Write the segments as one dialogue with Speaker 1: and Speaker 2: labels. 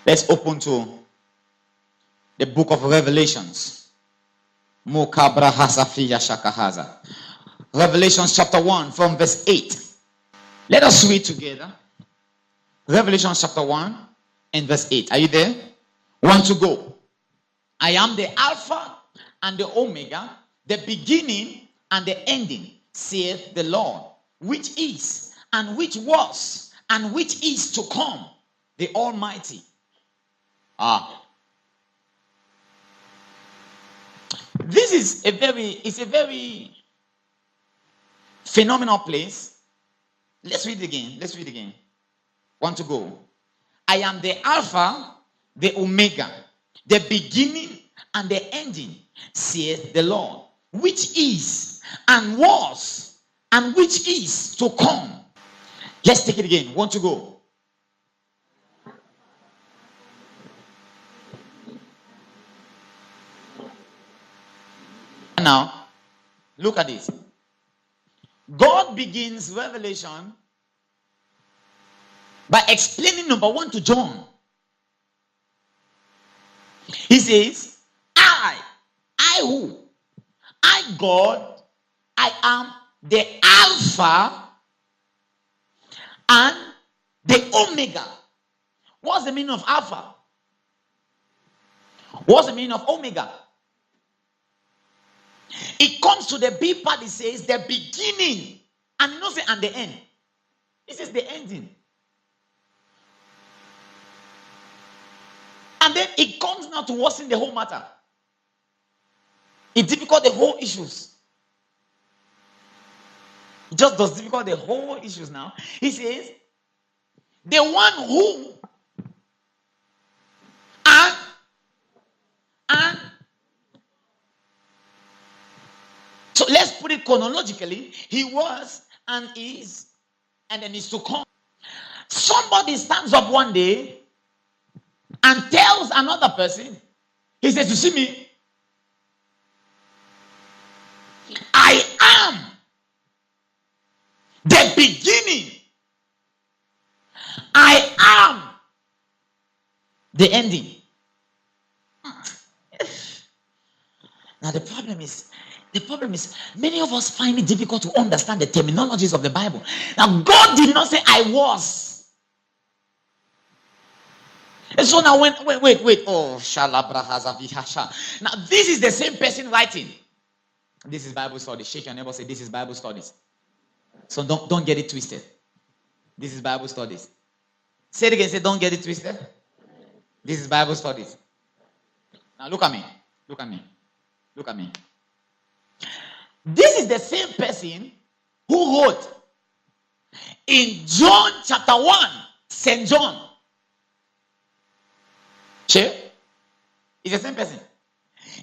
Speaker 1: Let's open to the book of Revelations. Revelations chapter 1 from verse 8. Let us read together. Revelation chapter 1 and verse 8. Are you there? 1 to go. I am the Alpha and the Omega, the beginning and the ending, saith the Lord, which is, and which was, and which is to come, the Almighty. This is a very phenomenal place. Let's read it again. 1 to go. I am the Alpha, the Omega, the beginning and the ending, saith the Lord, which is and was and which is to come. Let's take it again. 1 to go. Now, look at this. God begins Revelation by explaining number 1 to John. He says, I who? I, God, I am the Alpha and the Omega. What's the meaning of Alpha? What's the meaning of Omega? It comes to the B part, it says the beginning, and not say and the end. It says the ending. And then it comes now to worsen the whole matter. It difficult the whole issues. It just does difficult the whole issues now. He says, the one who and so let's put it chronologically. He was and is and then is to come. Somebody stands up one day and tells another person, he says, you see me? I am the beginning. I am the ending. Now the problem is, many of us find it difficult to understand the terminologies of the Bible. Now, God did not say, I was. And so now, wait. Oh, Shalabrahazavihasha. Now, this is the same person writing. This is Bible studies. Shake your neighbor, say, this is Bible studies. So don't get it twisted. This is Bible studies. Say it again, say, don't get it twisted. This is Bible studies. Now, look at me. This is the same person who wrote in John chapter 1, St. John. It's the same person.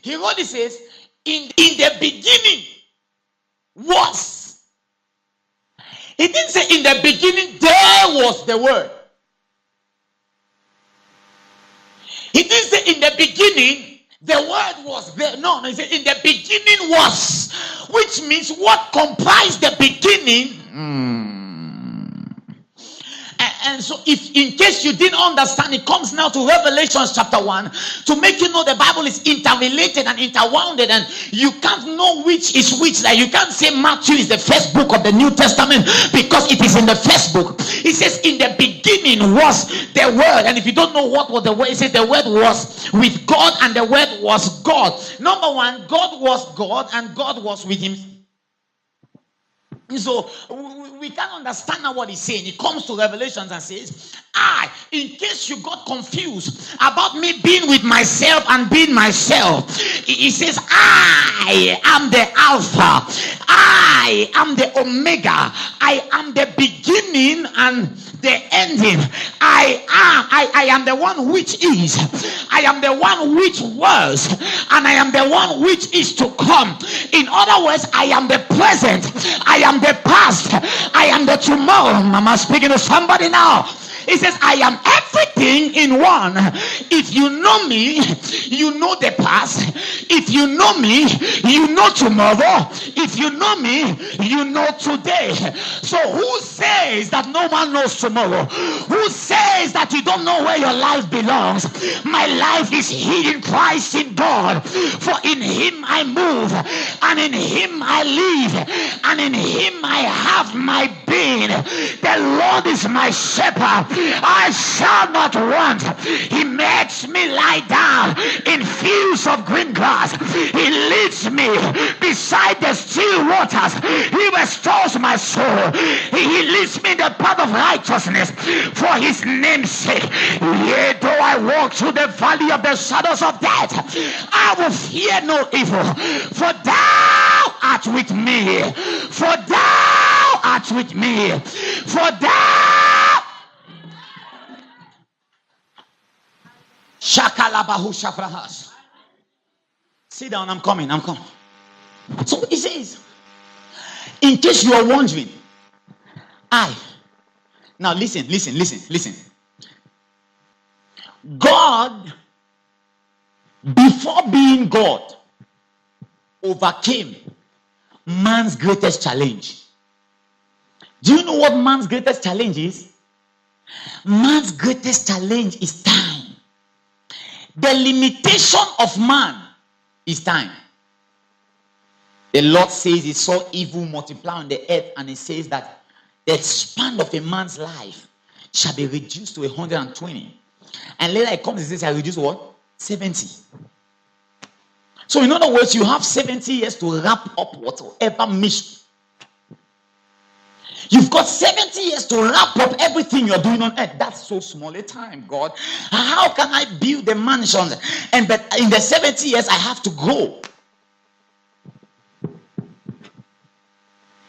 Speaker 1: He wrote, it says, in the beginning was. He didn't say in the beginning there was the word. He didn't say in the beginning the word was there. No, he said in the beginning was, which means what comprised the beginning. And so if in case you didn't understand, it comes now to Revelation chapter 1 to make you know the Bible is interrelated and interwounded, and you can't know which is which. Like you can't say Matthew is the first book of the New Testament because it is in the first book. It says in the beginning was the word, and if you don't know what was the word, it says the word was with God and the word was God. Number one, God was God and God was with him. So we can't understand now what he's saying. He comes to Revelations and says, in case you got confused about me being with myself and being myself, he says, I am the Alpha, I am the Omega, I am the beginning and the ending. I am the one which is, I am the one which was, and I am the one which is to come. In other words, I am the present, I am the past, I am the tomorrow. Am speaking to somebody now? He says, I am everything in one. If you know me, you know the past. If you know me, you know tomorrow. If you know me, you know today. So who says that no one knows tomorrow? Who says that you don't know where your life belongs? My life is hid in Christ in God. For in him I move, and in him I live, and in him I have my being. The Lord is my shepherd. I shall not want. He makes me lie down in fields of green grass. He leads me beside the still waters. He restores my soul. He leads me in the path of righteousness for his name's sake. Yea, though I walk through the valley of the shadows of death, I will fear no evil, for thou art with me. For thou art with me. For thou Shakalabahu Shafrahas. Sit down, I'm coming. So he says, in case you are wondering, now listen. God, before being God, overcame man's greatest challenge. Do you know what man's greatest challenge is? Man's greatest challenge is time. The limitation of man is time. The Lord says he saw evil multiply on the earth, and he says that the span of a man's life shall be reduced to 120. And later it comes and says, I reduce what? 70. So in other words, you have 70 years to wrap up whatever mission. You've got 70 years to wrap up everything you're doing on earth. That's so small a time, God. How can I build the mansions? But in the 70 years, I have to grow.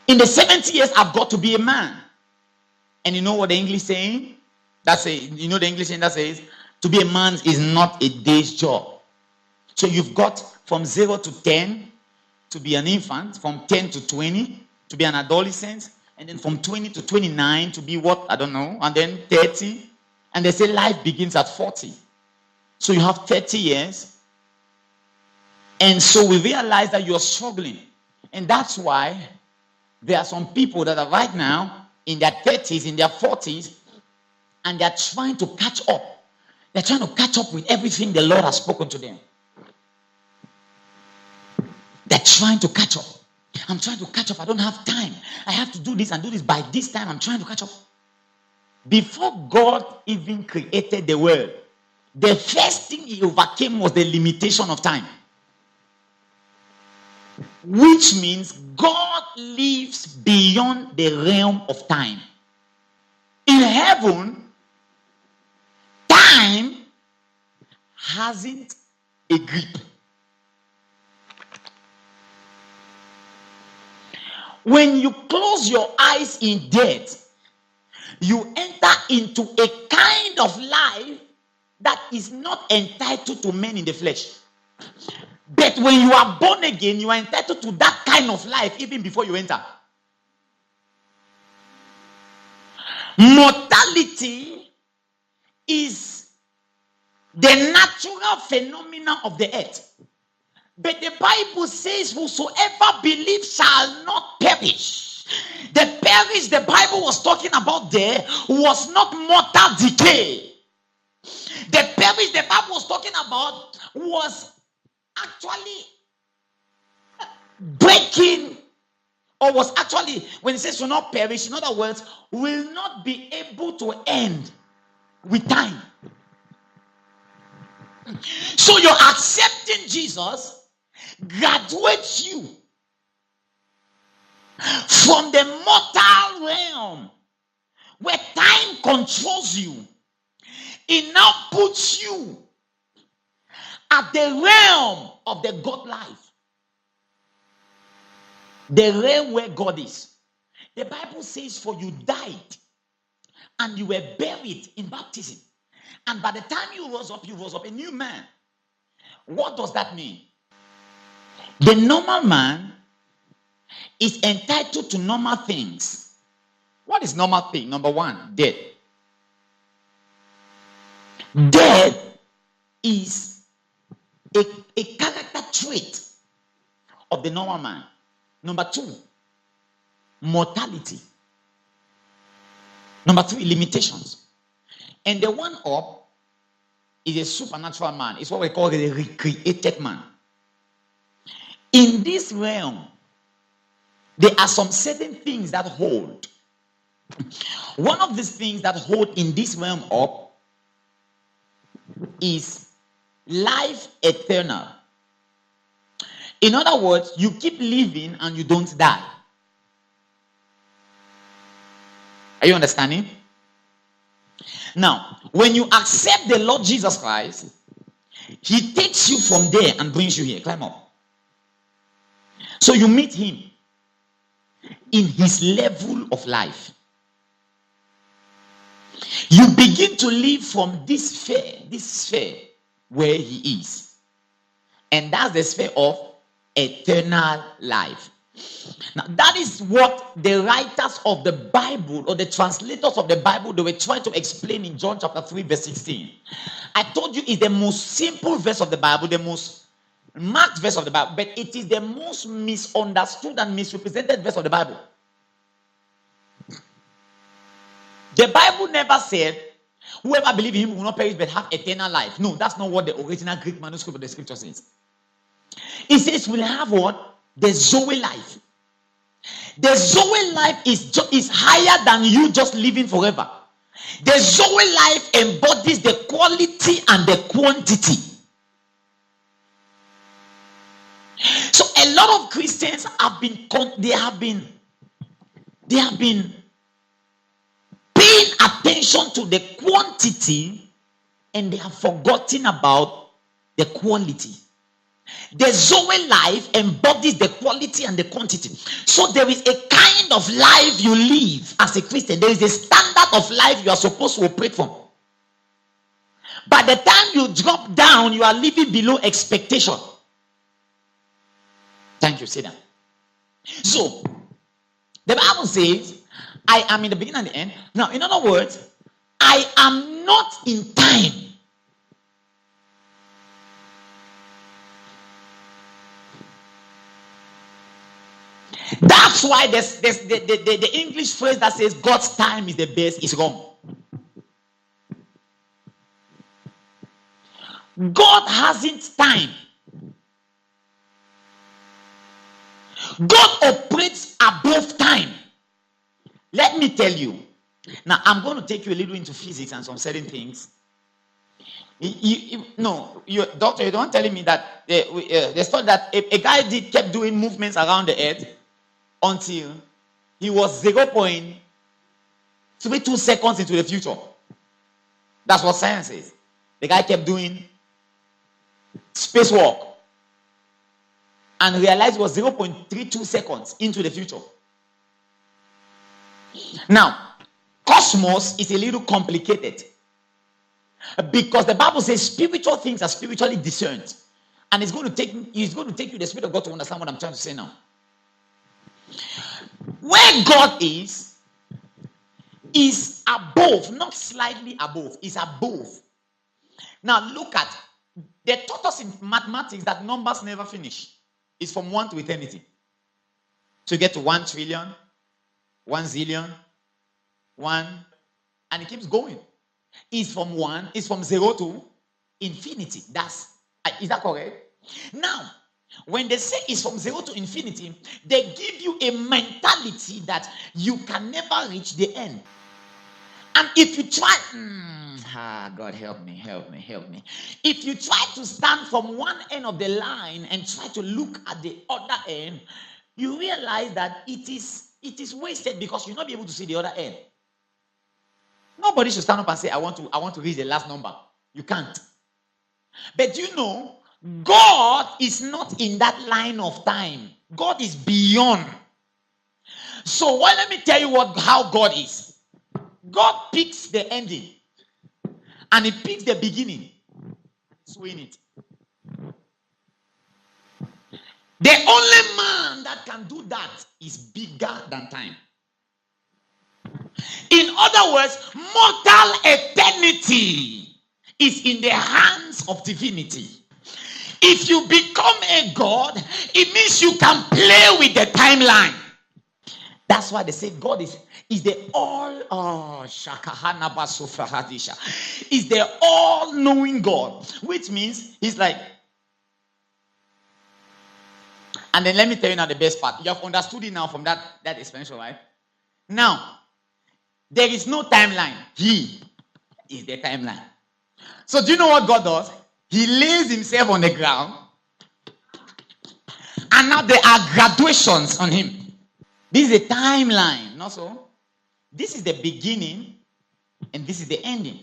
Speaker 1: In the 70 years, I've got to be a man. And you know what the English saying? You know the English saying that says, to be a man is not a day's job. So you've got from 0 to 10 to be an infant, from 10 to 20 to be an adolescent, and then from 20 to 29 to be what? I don't know. And then 30. And they say life begins at 40. So you have 30 years. And so we realize that you're struggling. And that's why there are some people that are right now in their 30s, in their 40s, and they're trying to catch up. They're trying to catch up with everything the Lord has spoken to them. They're trying to catch up. I'm trying to catch up. I don't have time. I have to do this and do this by this time. I'm trying to catch up. Before God even created the world, the first thing he overcame was the limitation of time. Which means God lives beyond the realm of time. In heaven, time hasn't a grip. When you close your eyes in death, you enter into a kind of life that is not entitled to men in the flesh. But when you are born again, you are entitled to that kind of life even before you enter. Mortality is the natural phenomenon of the earth. But the Bible says, whosoever believes shall not perish. The perish the Bible was talking about there was not mortal decay. The perish the Bible was talking about was actually breaking, or was actually, when it says will not perish, in other words, will not be able to end with time. So you're accepting Jesus graduates you from the mortal realm where time controls you. It now puts you at the realm of the God life, the realm where God is. The Bible says, for you died and you were buried in baptism, and by the time you rose up a new man. What does that mean? The normal man is entitled to normal things. What is normal thing? Number one, death. Death is a character trait of the normal man. Number 2, mortality. Number 3, limitations. And the one up is a supernatural man. It's what we call a recreated man. In this realm, there are some certain things that hold. One of these things that hold in this realm up is life eternal. In other words, you keep living and you don't die. Are you understanding? Now, when you accept the Lord Jesus Christ, he takes you from there and brings you here. Climb up. So you meet him in his level of life. You begin to live from this sphere where he is. And that's the sphere of eternal life. Now, that is what the writers of the Bible or the translators of the Bible, they were trying to explain in John chapter 3 verse 16. I told you it's the most simple verse of the Bible, the most marked verse of the Bible, but it is the most misunderstood and misrepresented verse of the Bible. The Bible never said, whoever believes in him will not perish but have eternal life. No, that's not what the original Greek manuscript of the scripture says. It says we'll have what? The Zoe life. The Zoe life is higher than you just living forever. The Zoe life embodies the quality and the quantity. So a lot of Christians have been paying attention to the quantity and they have forgotten about the quality. The Zoe life embodies the quality and the quantity. So there is a kind of life you live as a Christian. There is a standard of life you are supposed to operate from. By the time you drop down, you are living below expectation. Thank you. Sit down. So, the Bible says, I am in the beginning and the end. Now, in other words, I am not in time. That's why the English phrase that says God's time is the best is wrong. God hasn't time. God operates above time. Let me tell you. Now, I'm going to take you a little into physics and some certain things. Doctor, you don't telling me that they thought that a guy kept doing movements around the earth until he was 0.32 seconds into the future. That's what science is. The guy kept doing spacewalk and realized it was 0.32 seconds into the future. Now, cosmos is a little complicated because the Bible says spiritual things are spiritually discerned, and it's going to take you the Spirit of God to understand what I'm trying to say now. Where God is above, not slightly above, is above. Now look at, they taught us in mathematics that numbers never finish. It's from 1 to eternity. So you get to 1 trillion, 1 zillion, 1, and it keeps going. It's from 0 to infinity. Is that correct? Now, when they say it's from 0 to infinity, they give you a mentality that you can never reach the end. And if you try, God help me. If you try to stand from one end of the line and try to look at the other end, you realize that it is wasted because you'll not be able to see the other end. Nobody should stand up and say, I want to reach the last number. You can't. But you know, God is not in that line of time. God is beyond. So let me tell you how God is. God picks the ending and he picks the beginning. Swing it. The only man that can do that is bigger than time. In other words, mortal eternity is in the hands of divinity. If you become a God, it means you can play with the timeline. That's why they say God is the is the all-knowing God, which means he's like. And then let me tell you now the best part. You have understood it now from that explanation, right? Now, there is no timeline. He is the timeline. So do you know what God does? He lays himself on the ground. And now there are graduations on him. This is a timeline, not so? This is the beginning and this is the ending.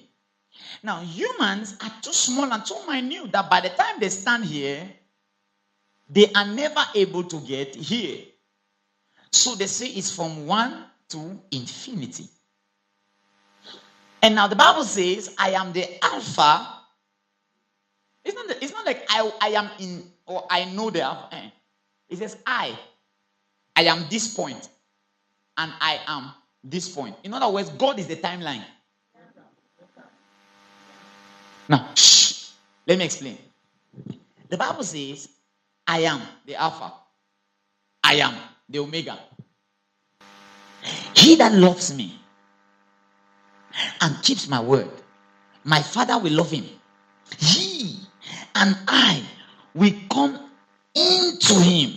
Speaker 1: Now, humans are too small and too minute that by the time they stand here, they are never able to get here. So they say it's from 1 to infinity. And now the Bible says, I am the Alpha. It's not like I am in, or I know the Alpha. It says I am this point. And I am this point. In other words, God is the timeline. Now, let me explain. The Bible says, I am the Alpha. I am the Omega. He that loves me and keeps my word, my Father will love him. He and I will come into him.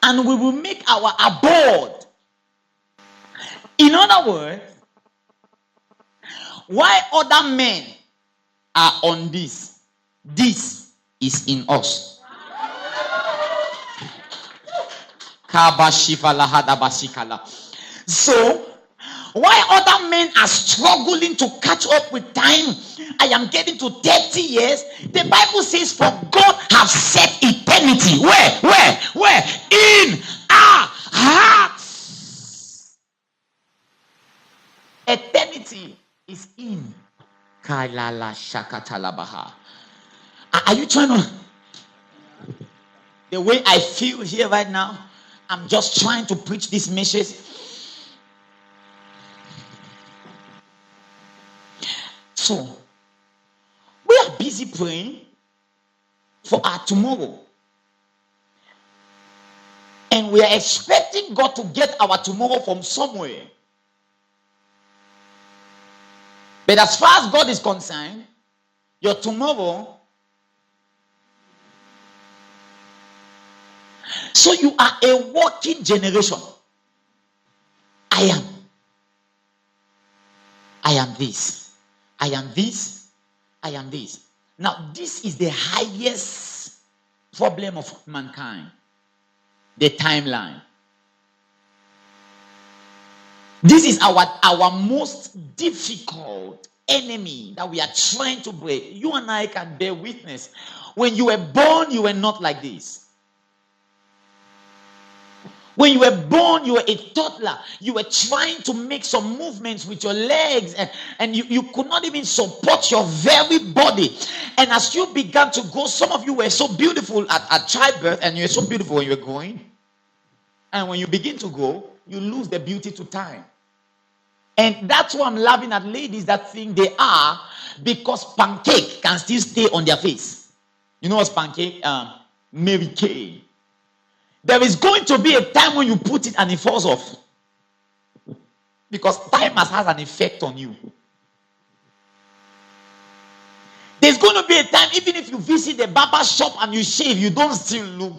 Speaker 1: And we will make our abode. In other words, why other men are on this is in us. So, why other men are struggling to catch up with time? I am getting to 30 years. The Bible says, for God have set eternity. Where? In our hearts. Eternity is in. Are you trying to? The way I feel here right now, I'm just trying to preach this message. So, we are busy praying for our tomorrow. And we are expecting God to get our tomorrow from somewhere. But as far as God is concerned, your tomorrow. So you are a walking generation. I am this. I am this. I am this. Now, this is the highest problem of mankind. The timeline. This is our most difficult enemy that we are trying to break. You and I can bear witness. When you were born, you were not like this. When you were born, you were a toddler. You were trying to make some movements with your legs, and you could not even support your very body. And as you began to go, some of you were so beautiful at childbirth, and you were so beautiful when you were growing. And when you begin to go, you lose the beauty to time. And that's why I'm laughing at ladies that think they are, because pancake can still stay on their face. You know what's pancake? Mary Kay. There is going to be a time when you put it and it falls off. Because time has an effect on you. There's going to be a time, even if you visit the barber shop and you shave, you don't still look.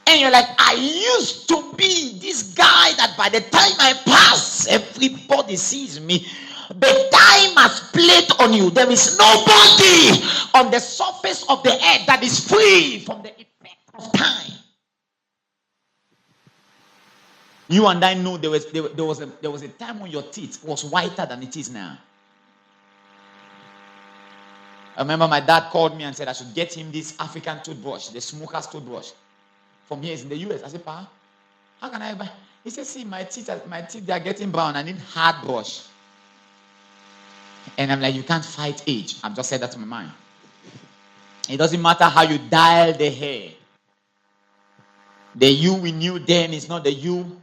Speaker 1: And you're like, I used to be this guy that by the time I pass, everybody sees me. The time has played on you. There is nobody on the surface of the earth that is free from the effect of time. You and I know there was a time when your teeth was whiter than it is now. I remember my dad called me and said I should get him this African toothbrush, the smoker's toothbrush. From here, it's in the US. I said, Pa, how can I buy? He said, see, my teeth they are getting brown. I need hard brush. And I'm like, you can't fight age. I've just said that to my mind. It doesn't matter how you dial the hair. The you we knew then is not the you.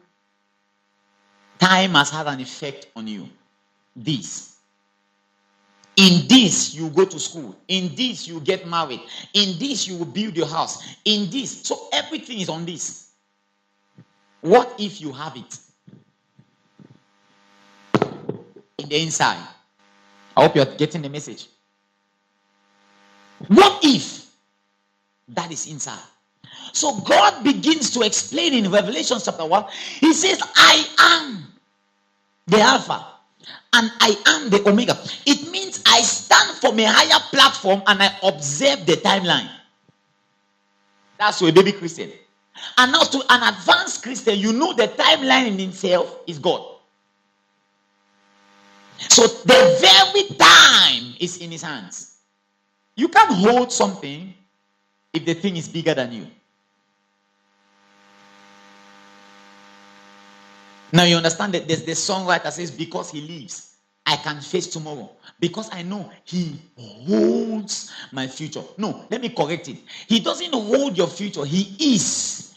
Speaker 1: Time has had an effect on you. This. In this, you go to school. In this, you get married. In this, you will build your house. In this. So everything is on this. What if you have it in the inside? I hope you're getting the message. What if that is inside? So God begins to explain in Revelation chapter 1. He says, I am the Alpha and I am the Omega. It means I stand from a higher platform and I observe the timeline. That's for a baby Christian. And now to an advanced Christian, you know the timeline in itself is God. So the very time is in his hands. You can't hold something if the thing is bigger than you. Now you understand that there's the songwriter says, because he lives, I can face tomorrow. Because I know he holds my future. No, let me correct it. He doesn't hold your future. He is.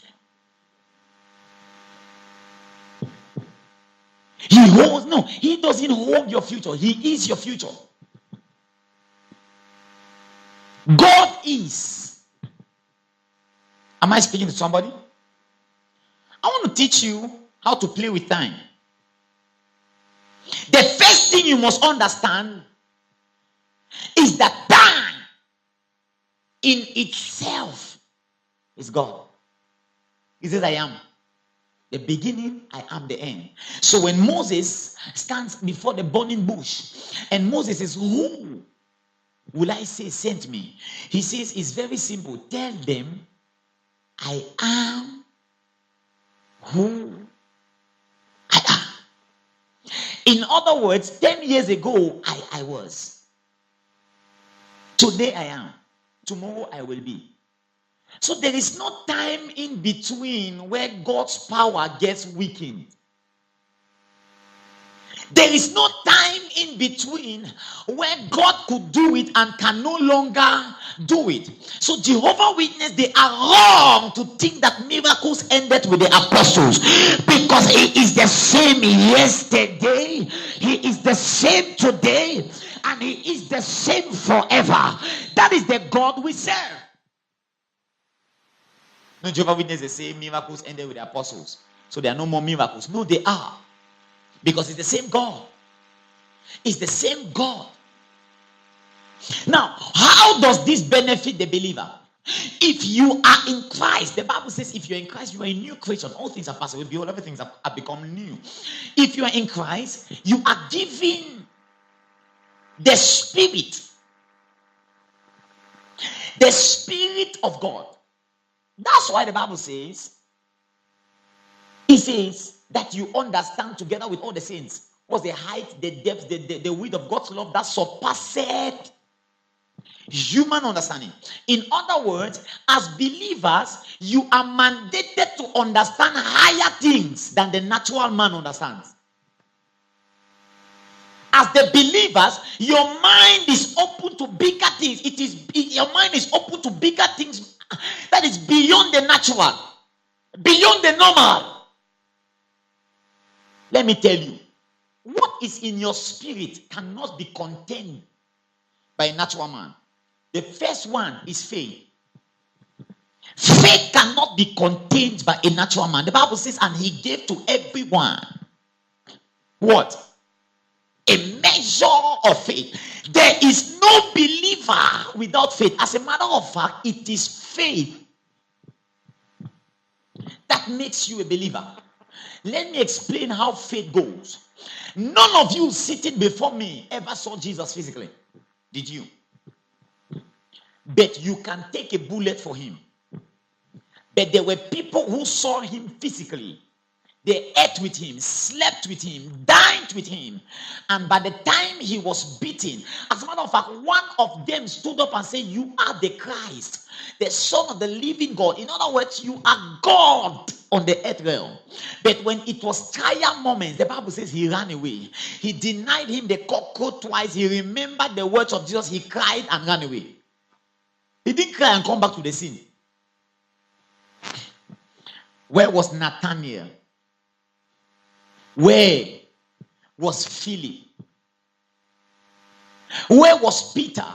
Speaker 1: He holds, no, he doesn't hold your future. He is your future. God is. Am I speaking to somebody? I want to teach you how to play with time. The first thing you must understand is that time in itself is God. He says, I am the beginning, I am the end. So when Moses stands before the burning bush and Moses says, who will I say sent me? He says, it's very simple. Tell them, I am who I am. In other words, 10 years ago, I was. Today I am. Tomorrow I will be. So there is no time in between where God's power gets weakened. There is no time in between where God could do it and can no longer do it. So Jehovah's Witnesses, they are wrong to think that miracles ended with the apostles, because he is the same yesterday, he is the same today, and he is the same forever. That is the God we serve. No, Jehovah's Witnesses say miracles ended with the apostles, so there are no more miracles. No, they are. Because it's the same God. It's the same God. Now, how does this benefit the believer? If you are in Christ, the Bible says if you're in Christ, you are a new creation. All things are passed away. Behold, everything have become new. If you are in Christ, you are given the Spirit. The Spirit of God. That's why the Bible says, it says that you understand together with all the saints what's the height, the depth, the width of God's love that surpasses human understanding. In other words, as believers, you are mandated to understand higher things than the natural man understands. As the believers, your mind is open to bigger things. Your mind is open to bigger things that is beyond the natural, beyond the normal. Let me tell you, what is in your spirit cannot be contained by a natural man. The first one is faith. Faith cannot be contained by a natural man. The Bible says, and he gave to everyone what? A measure of faith. There is no believer without faith. As a matter of fact, it is faith that makes you a believer. Let me explain how faith goes. None of you sitting before me ever saw Jesus physically. Did you? But you can take a bullet for him. But there were people who saw him physically. They ate with him, slept with him, dined with him. And by the time he was beaten, as a matter of fact, one of them stood up and said, you are the Christ, the Son of the living God. In other words, you are God on the earth realm. But when it was trial moments, the Bible says he ran away. He denied him the cockroach twice. He remembered the words of Jesus. He cried and ran away. He didn't cry and come back to the scene. Where was Nathanael? Where was Philip? Where was Peter?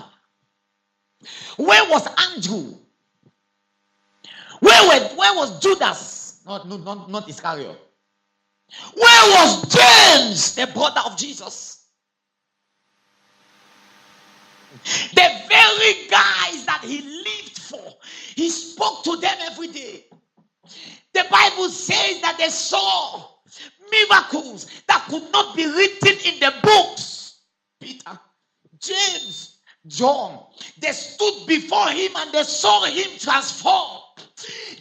Speaker 1: Where was Andrew? Where was Judas? Not Iscariot. Where was James, the brother of Jesus? The very guys that he lived for, he spoke to them every day. The Bible says that they saw miracles that could not be written in the books. Peter, James, John, they stood before him and they saw him transformed.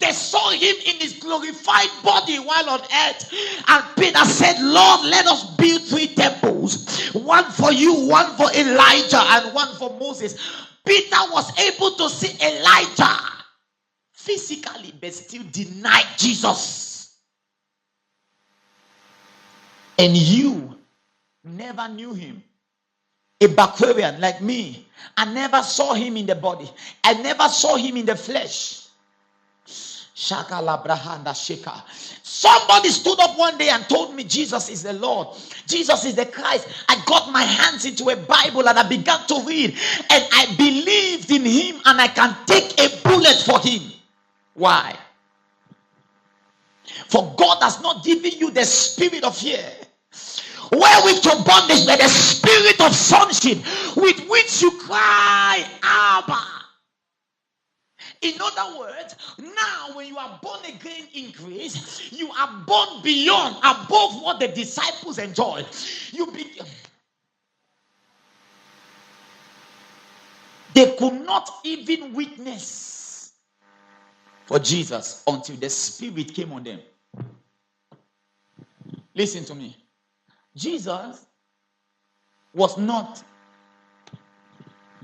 Speaker 1: They saw him in his glorified body while on earth. And Peter said, Lord, let us build 3 temples. One for you, one for Elijah, and one for Moses. Peter was able to see Elijah physically, but still denied Jesus. And you never knew him. A barbarian like me, I never saw him in the body. I never saw him in the flesh. Shaka Labrahanda Sheka. Somebody stood up one day and told me Jesus is the Lord. Jesus is the Christ. I got my hands into a Bible and I began to read. And I believed in him and I can take a bullet for him. Why? For God has not given you the spirit of fear, wherewith to bondage, but the spirit of sonship, with which you cry, Abba. In other words, now when you are born again in grace, you are born beyond, above what the disciples enjoyed. They could not even witness for Jesus until the Spirit came on them. Listen to me. Jesus was not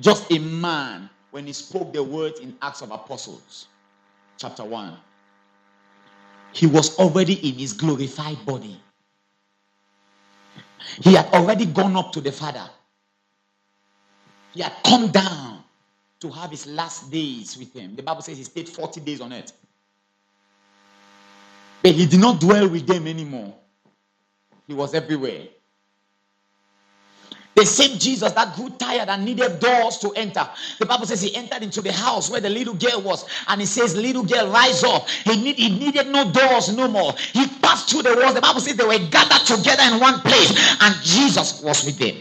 Speaker 1: just a man when he spoke the words in Acts of Apostles, chapter 1. He was already in his glorified body. He had already gone up to the Father. He had come down to have his last days with him. The Bible says he stayed 40 days on earth. But he did not dwell with them anymore. He was everywhere. The same Jesus that grew tired and needed doors to enter. The Bible says he entered into the house where the little girl was. And he says, little girl, rise up. He needed no doors no more. He passed through the walls. The Bible says they were gathered together in one place. And Jesus was with them.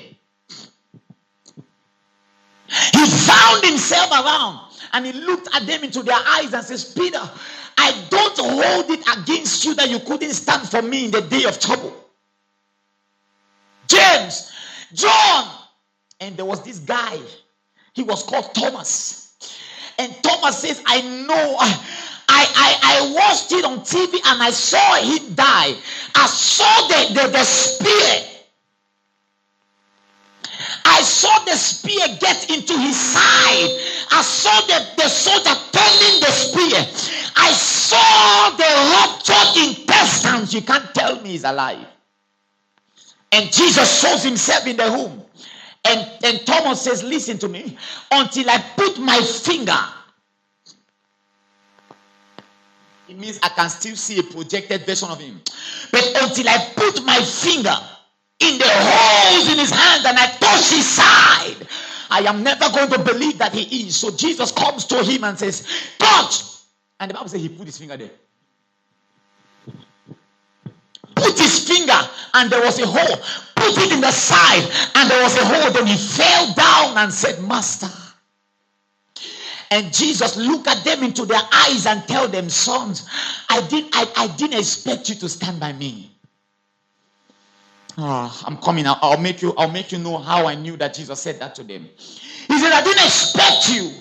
Speaker 1: He found himself around. And he looked at them into their eyes and says, Peter, I don't hold it against you that you couldn't stand for me in the day of trouble. James, John, and there was this guy. He was called Thomas. And Thomas says, I know. I watched it on TV and I saw him die. I saw the spear. I saw the spear get into his side. I saw the soldier turning the spear. I saw the ruptured intestines. You can't tell me he's alive. And Jesus shows himself in the room. And Thomas says, listen to me. Until I put my finger. It means I can still see a projected version of him. But until I put my finger in the holes in his hand and I touch his side, I am never going to believe that he is. So Jesus comes to him and says, touch. And the Bible says he put his finger there. Put his finger and there was a hole. Put it in the side and there was a hole. Then he fell down and said, Master. And Jesus looked at them into their eyes and tell them, sons, I didn't expect you to stand by me. I'm coming out. I'll make you know how I knew that Jesus said that to them. He said, I didn't expect you.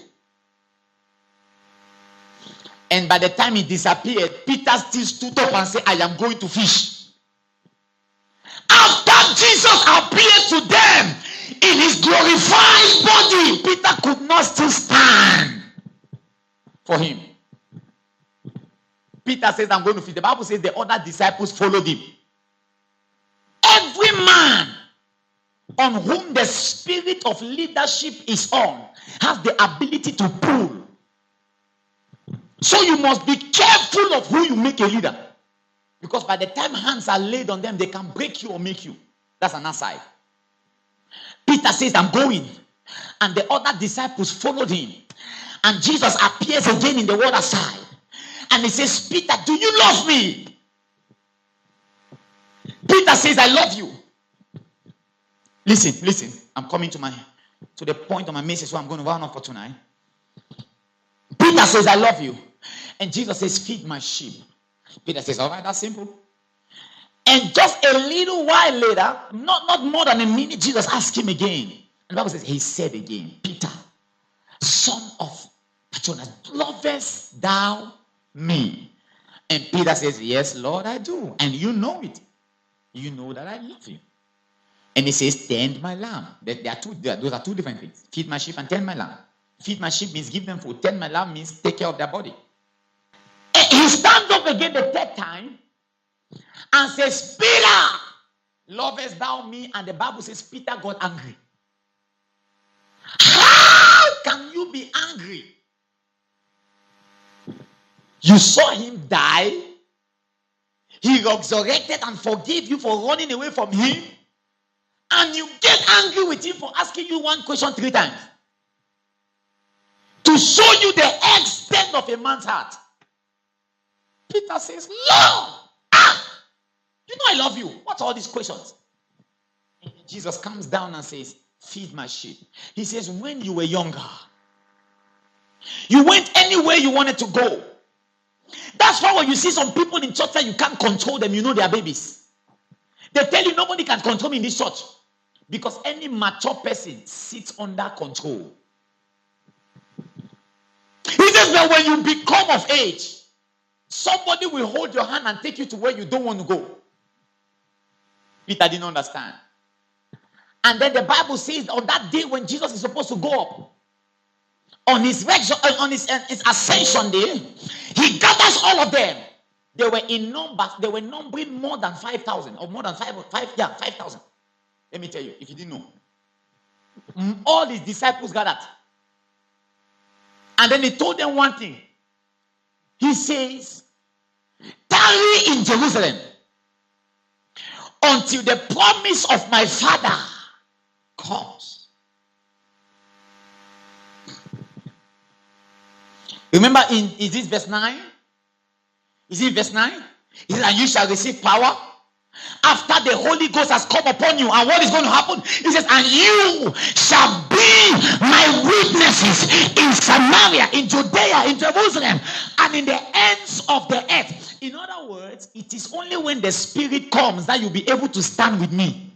Speaker 1: And by the time he disappeared, Peter still stood up and said, I am going to fish. After Jesus appeared to them in his glorified body, Peter could not still stand for him. Peter says, I'm going to fish. The Bible says the other disciples followed him. Every man on whom the spirit of leadership is on has the ability to pull. So you must be careful of who you make a leader. Because by the time hands are laid on them, they can break you or make you. That's an aside. Peter says, I'm going. And the other disciples followed him. And Jesus appears again in the water side. And he says, Peter, do you love me? Peter says, I love you. Listen. I'm coming to the point of my message, so I'm going to round up for tonight. Peter says, I love you. And Jesus says, feed my sheep. Peter says, all right, that's simple. And just a little while later, not more than a minute, Jesus asked him again. And the Bible says, he said again, Peter, son of Jonas, lovest thou me? And Peter says, yes, Lord, I do. And you know it. You know that I love you. And he says, tend my lamb. Those are two different things. Feed my sheep and tend my lamb. Feed my sheep means give them food. Tend my lamb means take care of their body. And he stands up again the third time and says, Peter, lovest thou me? And the Bible says Peter got angry. How can you be angry? You saw him die. He resurrected and forgave you for running away from him. And you get angry with him for asking you one question 3 times. To show you the extent of a man's heart. Peter says, Lord, you know I love you. What's all these questions? And Jesus comes down and says, feed my sheep. He says, when you were younger, you went anywhere you wanted to go. That's why when you see some people in church that you can't control them, you know they are babies. They tell you nobody can control me in this church. Because any mature person sits under control. He says that when you become of age, somebody will hold your hand and take you to where you don't want to go. Peter didn't understand. And then the Bible says on that day when Jesus is supposed to go up, on his ascension day, he gathers all of them. They were in numbers. They were numbering more than 5,000 or more than 5,000. Let me tell you, if you didn't know. All his disciples gathered. And then he told them one thing. He says, tarry in Jerusalem until the promise of my Father comes. Remember is this verse 9? Is it verse 9? He says, and you shall receive power after the Holy Ghost has come upon you. And what is going to happen? He says, and you shall be my witnesses in Samaria, in Judea, in Jerusalem, and in the ends of the earth. In other words, it is only when the Spirit comes that you'll be able to stand with me.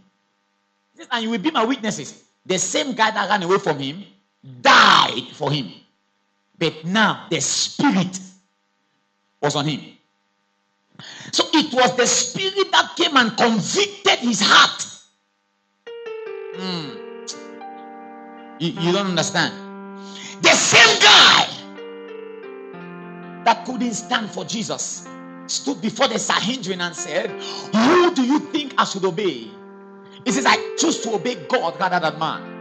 Speaker 1: He says, and you will be my witnesses. The same guy that ran away from him died for him. But now the Spirit was on him. So it was the Spirit that came and convicted his heart. You don't understand. The same guy that couldn't stand for Jesus stood before the Sanhedrin and said, who do you think I should obey? He says, I choose to obey God rather than man.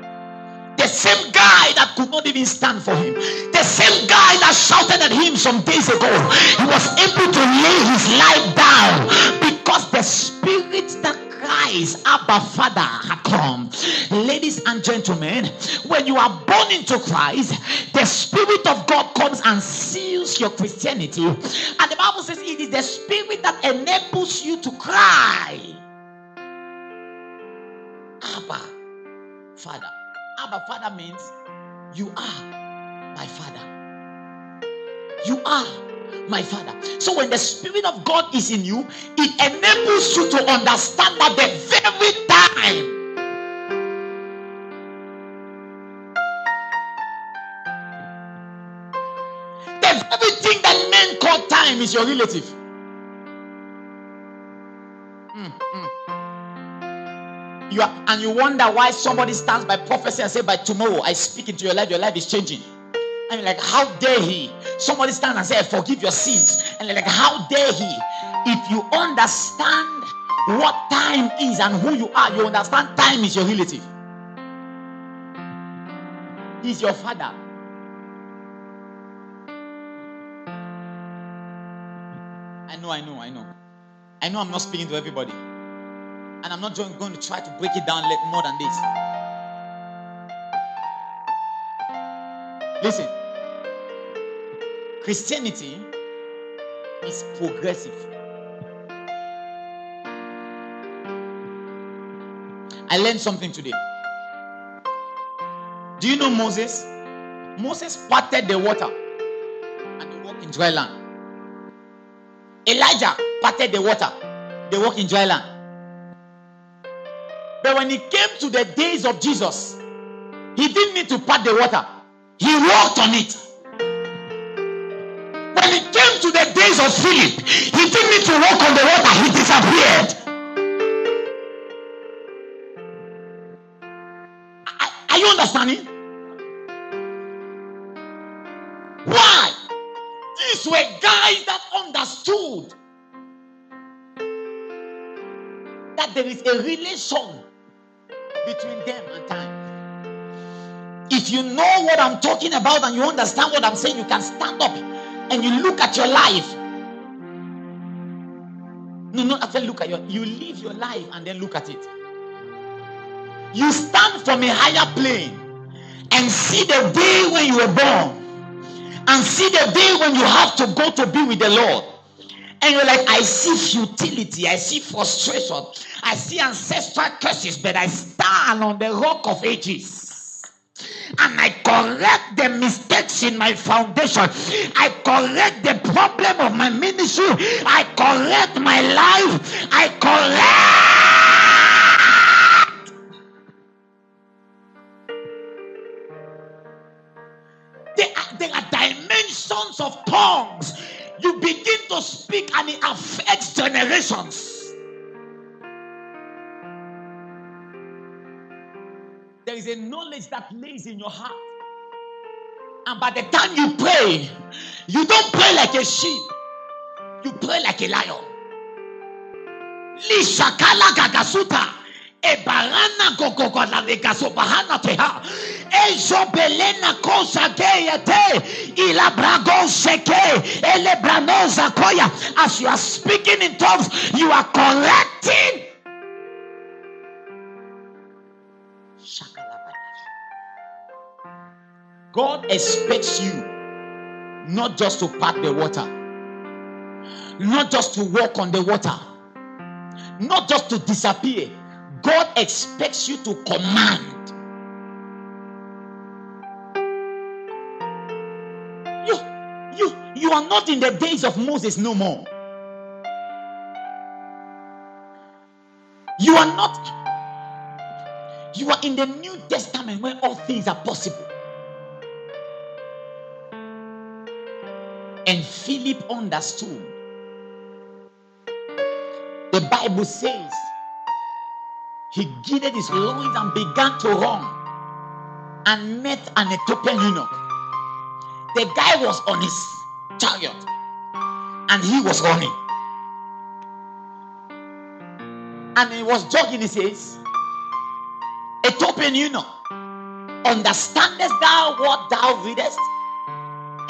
Speaker 1: The same guy that could not even stand for him. The same guy that shouted at him some days ago. He was able to lay his life down because the Spirit that cries, Abba Father, had come. Ladies and gentlemen, when you are born into Christ, the Spirit of God comes and seals your Christianity. And the Bible says it is the Spirit that enables you to cry, Abba Father. Abba Father means you are my Father. You are my Father. So when the Spirit of God is in you, it enables you to understand that the very time the very thing that men call time is your relative. You wonder why somebody stands by prophecy and say, by tomorrow I speak into your life is changing. I mean, like, how dare he? Somebody stands and say, I forgive your sins. And like, how dare he? If you understand what time is and who you are, you understand time is your relative. He's your father. I know I'm not speaking to everybody. And I'm not going to try to break it down more than this. Listen, Christianity is progressive. I learned something today. Do you know Moses? Moses parted the water and they walked in dry land. Elijah parted the water, they walked in dry land. But when it came to the days of Jesus, he didn't need to part the water, he walked on it. When it came to the days of Philip, he didn't need to walk on the water, he disappeared. Are you understanding? Why? These were guys that understood that there is a relation between them and time. If you know what I'm talking about and you understand what I'm saying, you can stand up and you look at your life. No, not actually look at you live your life and then look at it. You stand from a higher plane and see the day when you were born and see the day when you have to go to be with the Lord. And you're like, I see futility, I see frustration, I see ancestral curses, but I stand on the rock of ages. And I correct the mistakes in my foundation. I correct the problem of my ministry. I correct my life. I correct. There are dimensions of tongues. You begin to speak and it affects generations. There is a knowledge that lays in your heart. And by the time you pray, you don't pray like a sheep. You pray like a lion. Lishakala gagasuta. Ebarana gogogola legasobahana teha. Ezobelena kosa geyate. Ilabrago seke. Elebranoza koya. As you are speaking in tongues, you are correcting. God expects you not just to part the water, not just to walk on the water, not just to disappear. God expects you to command. You are not in the days of Moses no more. You are not. You are in the New Testament where all things are possible. And Philip understood. The Bible says he girded his loins and began to run and met an Ethiopian eunuch. The guy was on his chariot and he was running. And he was jogging. He says, Ethiopian eunuch, understandest thou what thou readest?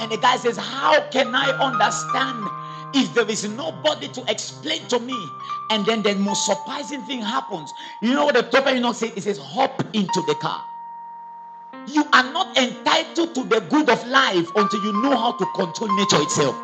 Speaker 1: And the guy says, how can I understand if there is nobody to explain to me? And then the most surprising thing happens. You know what the Ethiopian eunuch says? It says, hop into the car. You are not entitled to the good of life until you know how to control nature itself.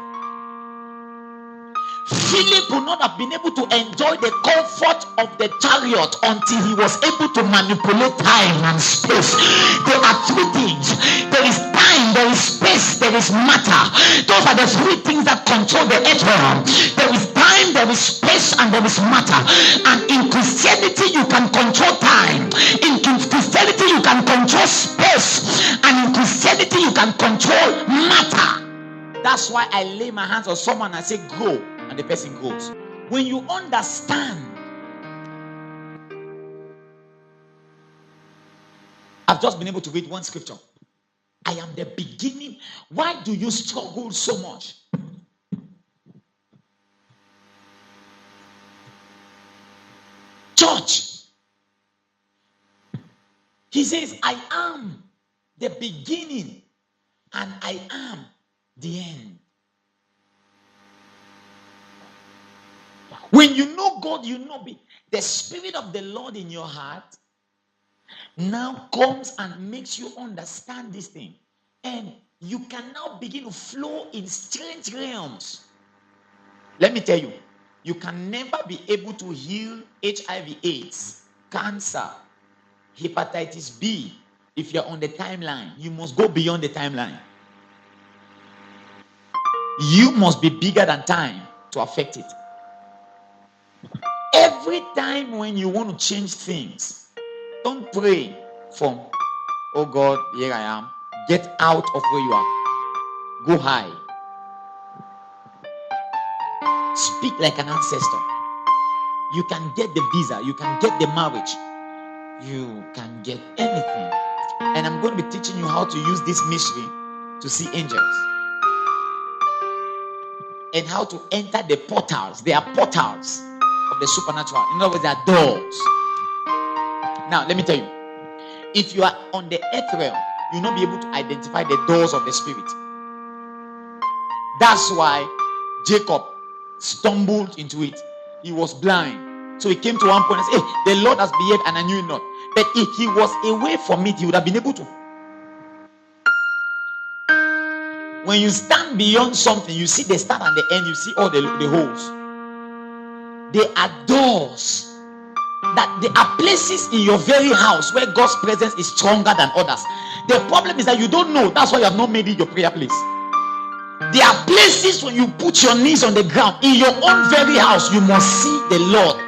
Speaker 1: Philip would not have been able to enjoy the comfort of the chariot until he was able to manipulate time and space. There are three things. There is time, there is space, there is matter. Those are the three things that control the earth realm. There is time, there is space, and there is matter. And in Christianity, you can control time. In Christianity, you can control space. And in Christianity, you can control matter. That's why I lay my hands on someone and say, go. And the person goes. When you understand, I've just been able to read one scripture. I am the beginning. Why do you struggle so much? Church. He says, I am the beginning and I am the end. When you know God, you know the Spirit of the Lord in your heart now comes and makes you understand this thing. And you can now begin to flow in strange realms. Let me tell you, you can never be able to heal HIV/AIDS, cancer, hepatitis B if you're on the timeline. You must go beyond the timeline. You must be bigger than time to affect it. Every time when you want to change things, don't pray from, oh God, here I am. Get out of where you are. Go high. Speak like an ancestor. You can get the visa. You can get the marriage. You can get anything. And I'm going to be teaching you how to use this mystery to see angels. And how to enter the portals. They are portals of the supernatural. In other words, they are doors. Now, let me tell you. If you are on the earth realm, you'll not be able to identify the doors of the spirit. That's why Jacob stumbled into it. He was blind. So he came to one point and said, hey, the Lord has behaved and I knew it not. But if he was away from it, he would have been able to. When you stand beyond something, you see the start and the end, you see all the holes. They are doors. That there are places in your very house where God's presence is stronger than others. The problem is that you don't know. That's why you have not made it your prayer place. There are places when you put your knees on the ground in your own very house, you must see the Lord.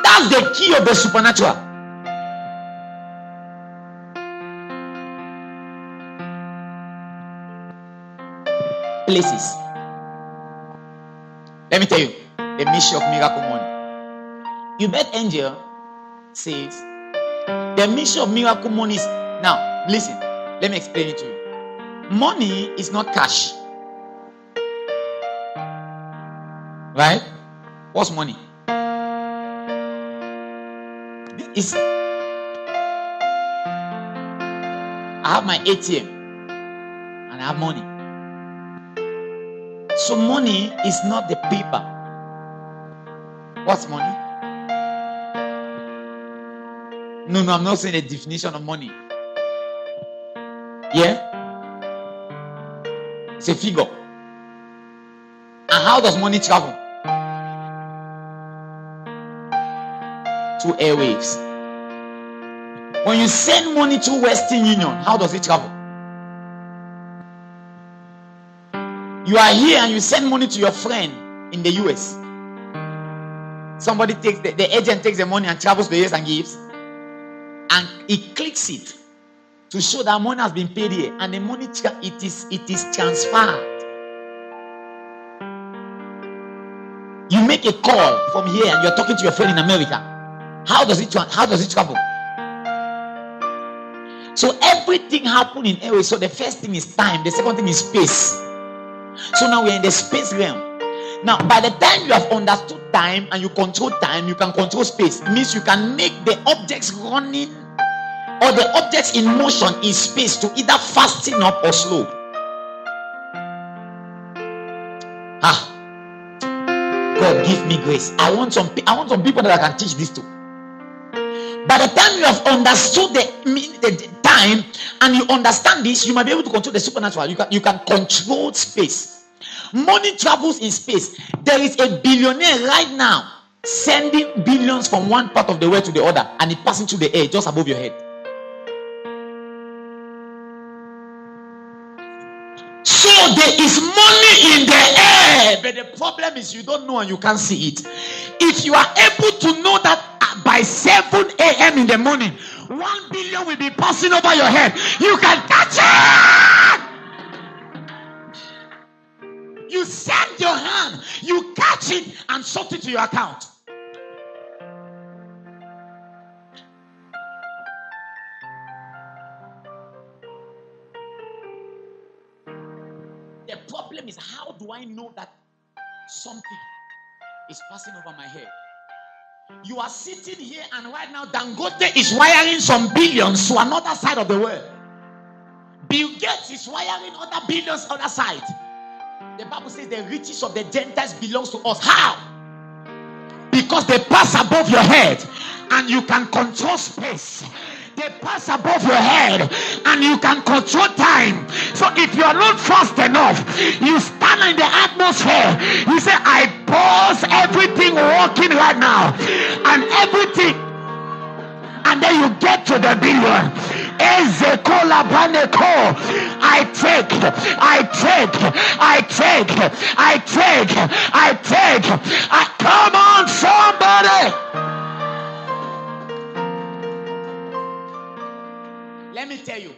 Speaker 1: That's the key of the supernatural. Places. Let me tell you the mystery of miracle money. You bet Angel says the mystery of miracle money is, now listen, let me explain it to you. Money is not cash, right? What's money? It's, I have my ATM and I have money. So money is not the paper. What's money? No, I'm not saying the definition of money. Yeah? It's a figure. And how does money travel? Through airwaves. When you send money to Western Union, how does it travel? You are here and you send money to your friend in the US. Somebody takes the agent takes the money and travels to the US and gives. And he clicks it to show that money has been paid here, and the money it is transferred. You make a call from here and you're talking to your friend in America. How does it travel? So everything happens in airways. So the first thing is time, the second thing is space. So now we're in the space realm. Now, by the time you have understood time and you control time, you can control space. It means you can make the objects running or the objects in motion in space to either fasten up or slow. God give me grace. I want some people that I can teach this to. By the time you have understood the time and you understand this, you might be able to control the supernatural. You can control space. Money travels in space. There is a billionaire right now sending billions from one part of the world to the other, and it passing through the air just above your head. So there is money in the air, but the problem is you don't know and you can't see it. If you are able to know that by 7 a.m. in the morning, 1 billion will be passing over your head, you can catch it. You send your hand, you catch it and sort it to your account. The problem is, how do I know that something is passing over my head? You are sitting here and right now Dangote is wiring some billions to another side of the world. Bill Gates is wiring other billions other side. The Bible says the riches of the Gentiles belongs to us. How? Because they pass above your head and you can control space. they pass above your head, and you can control time. So if you are not fast enough, you stand in the atmosphere. You say, I pause everything working right now, and everything, and then you get to the billion. I take. Come on, somebody. Let me tell you,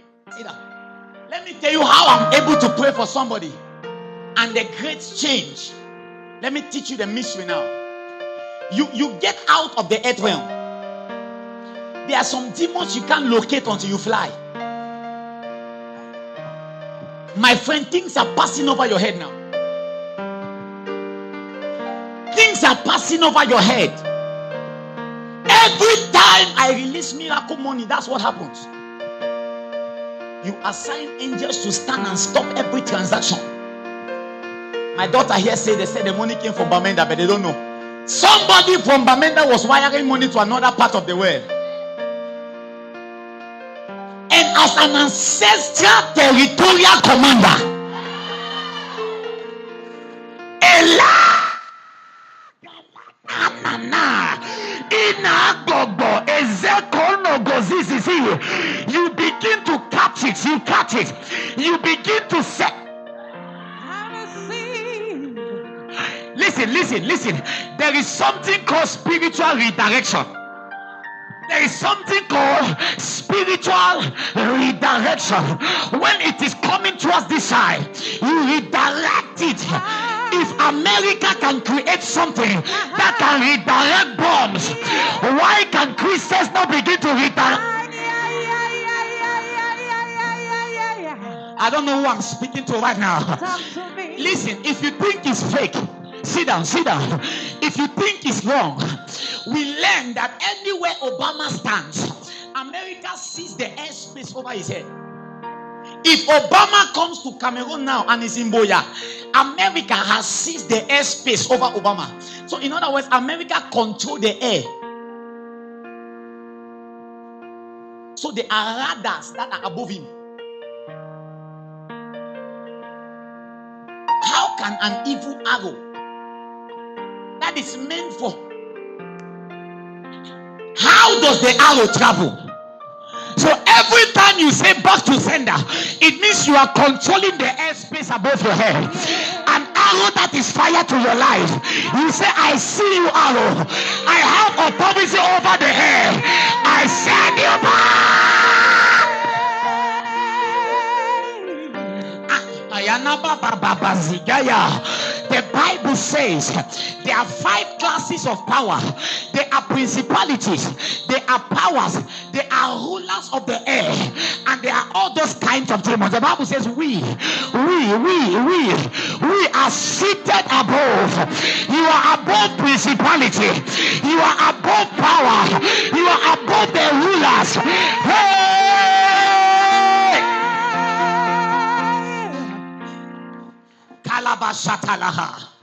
Speaker 1: let me tell you how I'm able to pray for somebody and the great change. Let me teach you the mystery now. You get out of the earth realm. There are some demons you can't locate until you fly. My friend, things are passing over your head now. Things are passing over your head. Every time I release miracle money, that's what happens. You assign angels to stand and stop every transaction. My daughter here said they said the money came from Bamenda, but they don't know. Somebody from Bamenda was wiring money to another part of the world. And as an ancestral territorial commander, you begin to catch it. You catch it. You begin to set. Listen. There is something called spiritual redirection. There is something called spiritual redirection. When it is coming towards this side, you redirect it. If America can create something that can redirect bombs, why can Christians not begin to redirect? I don't know who I'm speaking to right now. Listen, if you think it's fake, sit down. If you think it's wrong, we learn that anywhere Obama stands, America sees the airspace over his head. If Obama comes to Cameroon now and is in Boya, America has seized the airspace over Obama. So in other words, America controls the air. So there are radars that are above him. How can an evil arrow that is meant for, how does the arrow travel? So every time you say back to sender, it means you are controlling the airspace above your head. An arrow that is fire to your life. You say, I see you, arrow. I have authority over the air. I send you back. The Bible says there are 5 classes of power. There are principalities, there are powers, there are rulers of the air, and there are all those kinds of demons. The Bible says we are seated above. You are above principality. You are above power. You are above the rulers. Hey!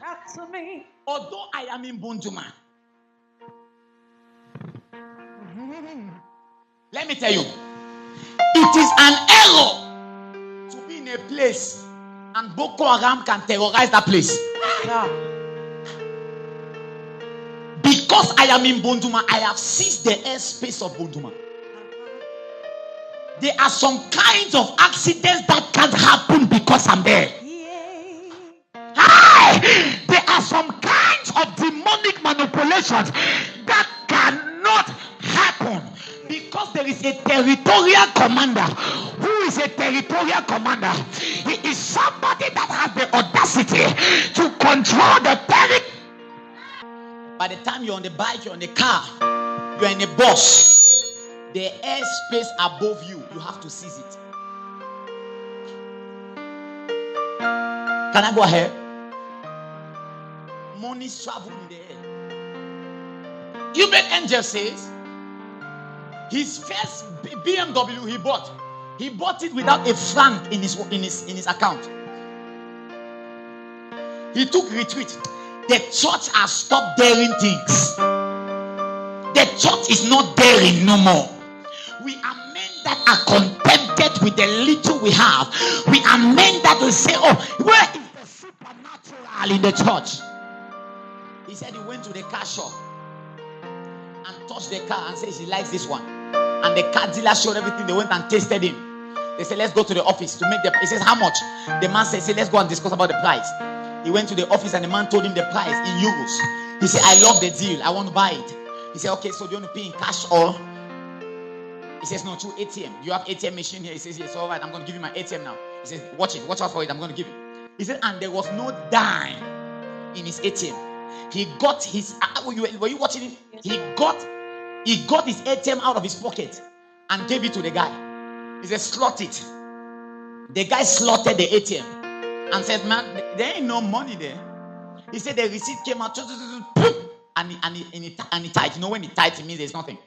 Speaker 1: That's me. Although I am in Bunduma, let me tell you, it is an error to be in a place and Boko Haram can terrorize that place. Because I am in Bunduma, I have seized the airspace of Bunduma. There are some kinds of accidents that can't happen because I'm there. There are some kinds of demonic manipulations that cannot happen because there is a territorial commander. Who is a territorial commander? He is somebody that has the audacity to control the territory. By the time you're on the bike, you're on the car, you're in a bus, the airspace above you, you have to seize it. Can I go ahead? Money's traveling in the air. Hubert Angel says his first BMW he bought it without a franc in his account. He took retreat. The church has stopped daring things. The church is not daring no more. We are are contented with the little we have. We are meant that to say, oh, where is the supernatural in the church? He said he went to the car shop and touched the car and said he likes this one. And the car dealer showed everything. They went and tasted him. They said, let's go to the office to make the. He says, how much? The man said, let's go and discuss about the price. He went to the office and the man told him the price in euros. He said, I love the deal. I want to buy it. He said, okay, so do you want to pay in cash or? He says, no, through ATM. You have ATM machine here? He says, yes, all right, I'm going to give you my ATM now. He says, watch it, watch out for it, I'm going to give it. He said, and there was no dime in his ATM. He got his, were you watching it? He got his ATM out of his pocket and gave it to the guy. He said, slot it. The guy slotted the ATM and said, man, there ain't no money there. He said the receipt came out and he tied. You know, when he tied, it means there's nothing.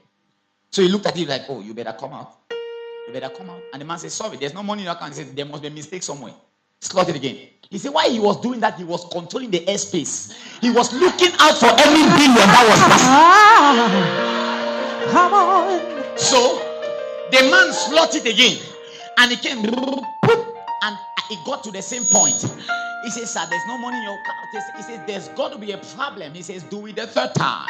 Speaker 1: So he looked at it like, oh, you better come out. You better come out. And the man said, sorry, there's no money in your account. He said, there must be a mistake somewhere. Slot it again. He said, why he was doing that? He was controlling the airspace. He was looking out for every billion that was passing. Come on. So the man slotted it again. And he came and it got to the same point. He says, sir, there's no money in your account. He says, there's got to be a problem. He says, do it the third time.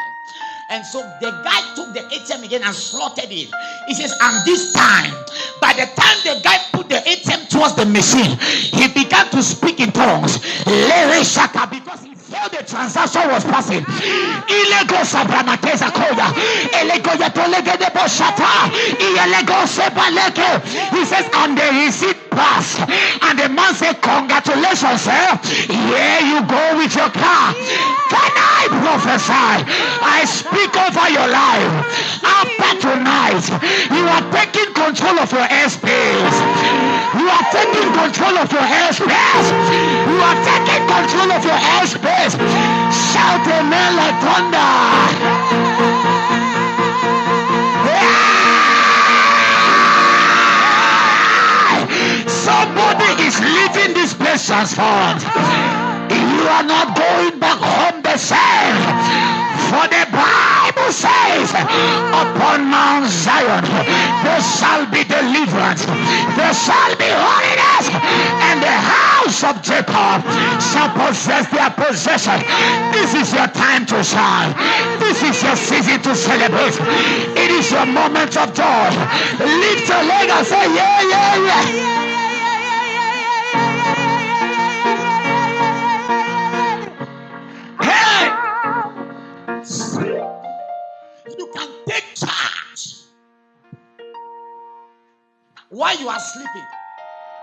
Speaker 1: And so the guy took the ATM again and slotted it. He says, and this time, by the time the guy put the ATM towards the machine, he began to speak in tongues. Because he felt the transaction was passing. He says, and the receipt passed. And the man said, congratulations, sir. Here you go with your car. Can I prophesy? I speak over your life. After tonight, you are taking control of your airspace. You are taking control of your airspace. You are taking control of your airspace. Shout amen like thunder. Somebody is leaving this place transformed. You are not going back home the same. For the Bible says, upon Mount Zion there shall be deliverance, there shall be holiness, and the house of Jacob shall possess their possession. This is your time to shine. This is your season to celebrate. It is your moment of joy. Lift your leg and say, yeah, yeah, yeah. While you are sleeping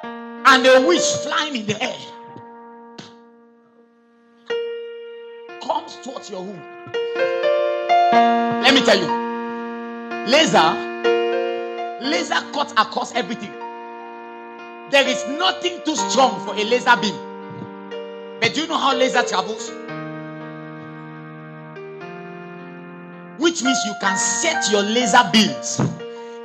Speaker 1: and a witch flying in the air comes towards your womb. Let me tell you, laser cuts across everything. There is nothing too strong for a laser beam. But do you know how laser travels? Which means you can set your laser beams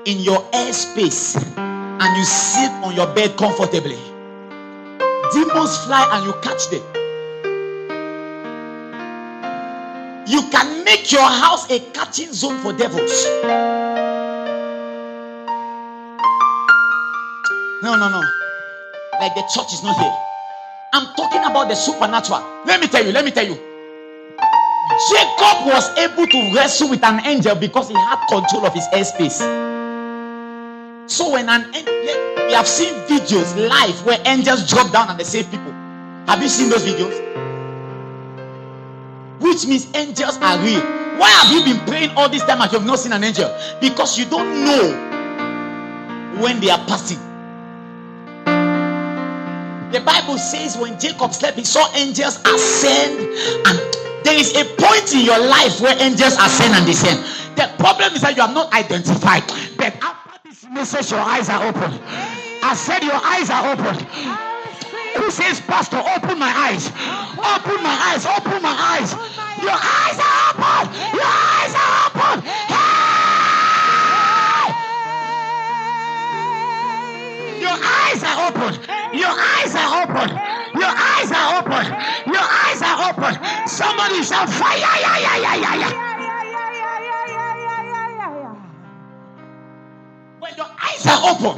Speaker 1: in your airspace and you sit on your bed comfortably. Demons fly and you catch them. You can make your house a catching zone for devils. No. Like the church is not here. I'm talking about the supernatural. Let me tell you. Jacob was able to wrestle with an angel because he had control of his airspace. So when we have seen videos live where angels drop down and they save people. Have you seen those videos? Which means angels are real. Why have you been praying all this time and you have not seen an angel? Because you don't know when they are passing. The Bible says when Jacob slept, he saw angels ascend, and there is a point in your life where angels ascend and descend. The problem is that you have not identified. But after this message, your eyes are open. I said your eyes are open. Who says, Pastor, open my eyes? Open my eyes, open my eyes. Your eyes are open. Your eyes are open. Hey! Your eyes are open. Your eyes are open. Your eyes are open. Your eyes are open. Somebody shout fire. When your eyes are open,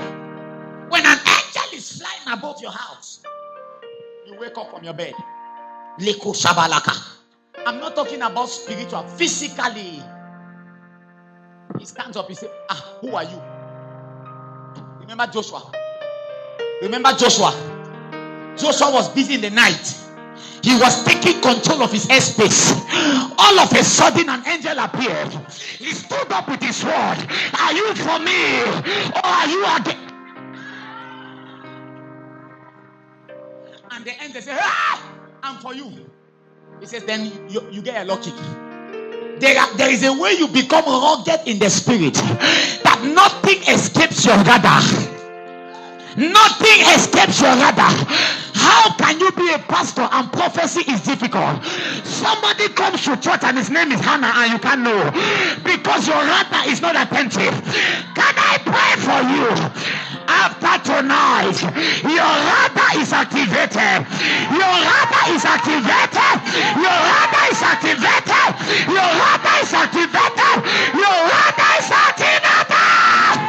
Speaker 1: when an angel is flying above your house, you wake up from your bed. Leko shabalaka. I'm not talking about spiritual, physically. He stands up, he says, who are you? Remember Joshua? Joshua was busy in the night. He was taking control of his airspace. All of a sudden, an angel appeared. He stood up with his sword. Are you for me or are you against? And the angel said, I'm for you. He says, then you get a lucky. There is a way you become rugged in the spirit that nothing escapes your radar. Nothing escapes your radar. How can you be a pastor and prophecy is difficult? Somebody comes to church and his name is Hannah and you can't know because your radar is not attentive. Can I pray for you? After tonight, your radar is activated. Your radar is activated. Your radar is activated. Your radar is activated. Your radar is activated.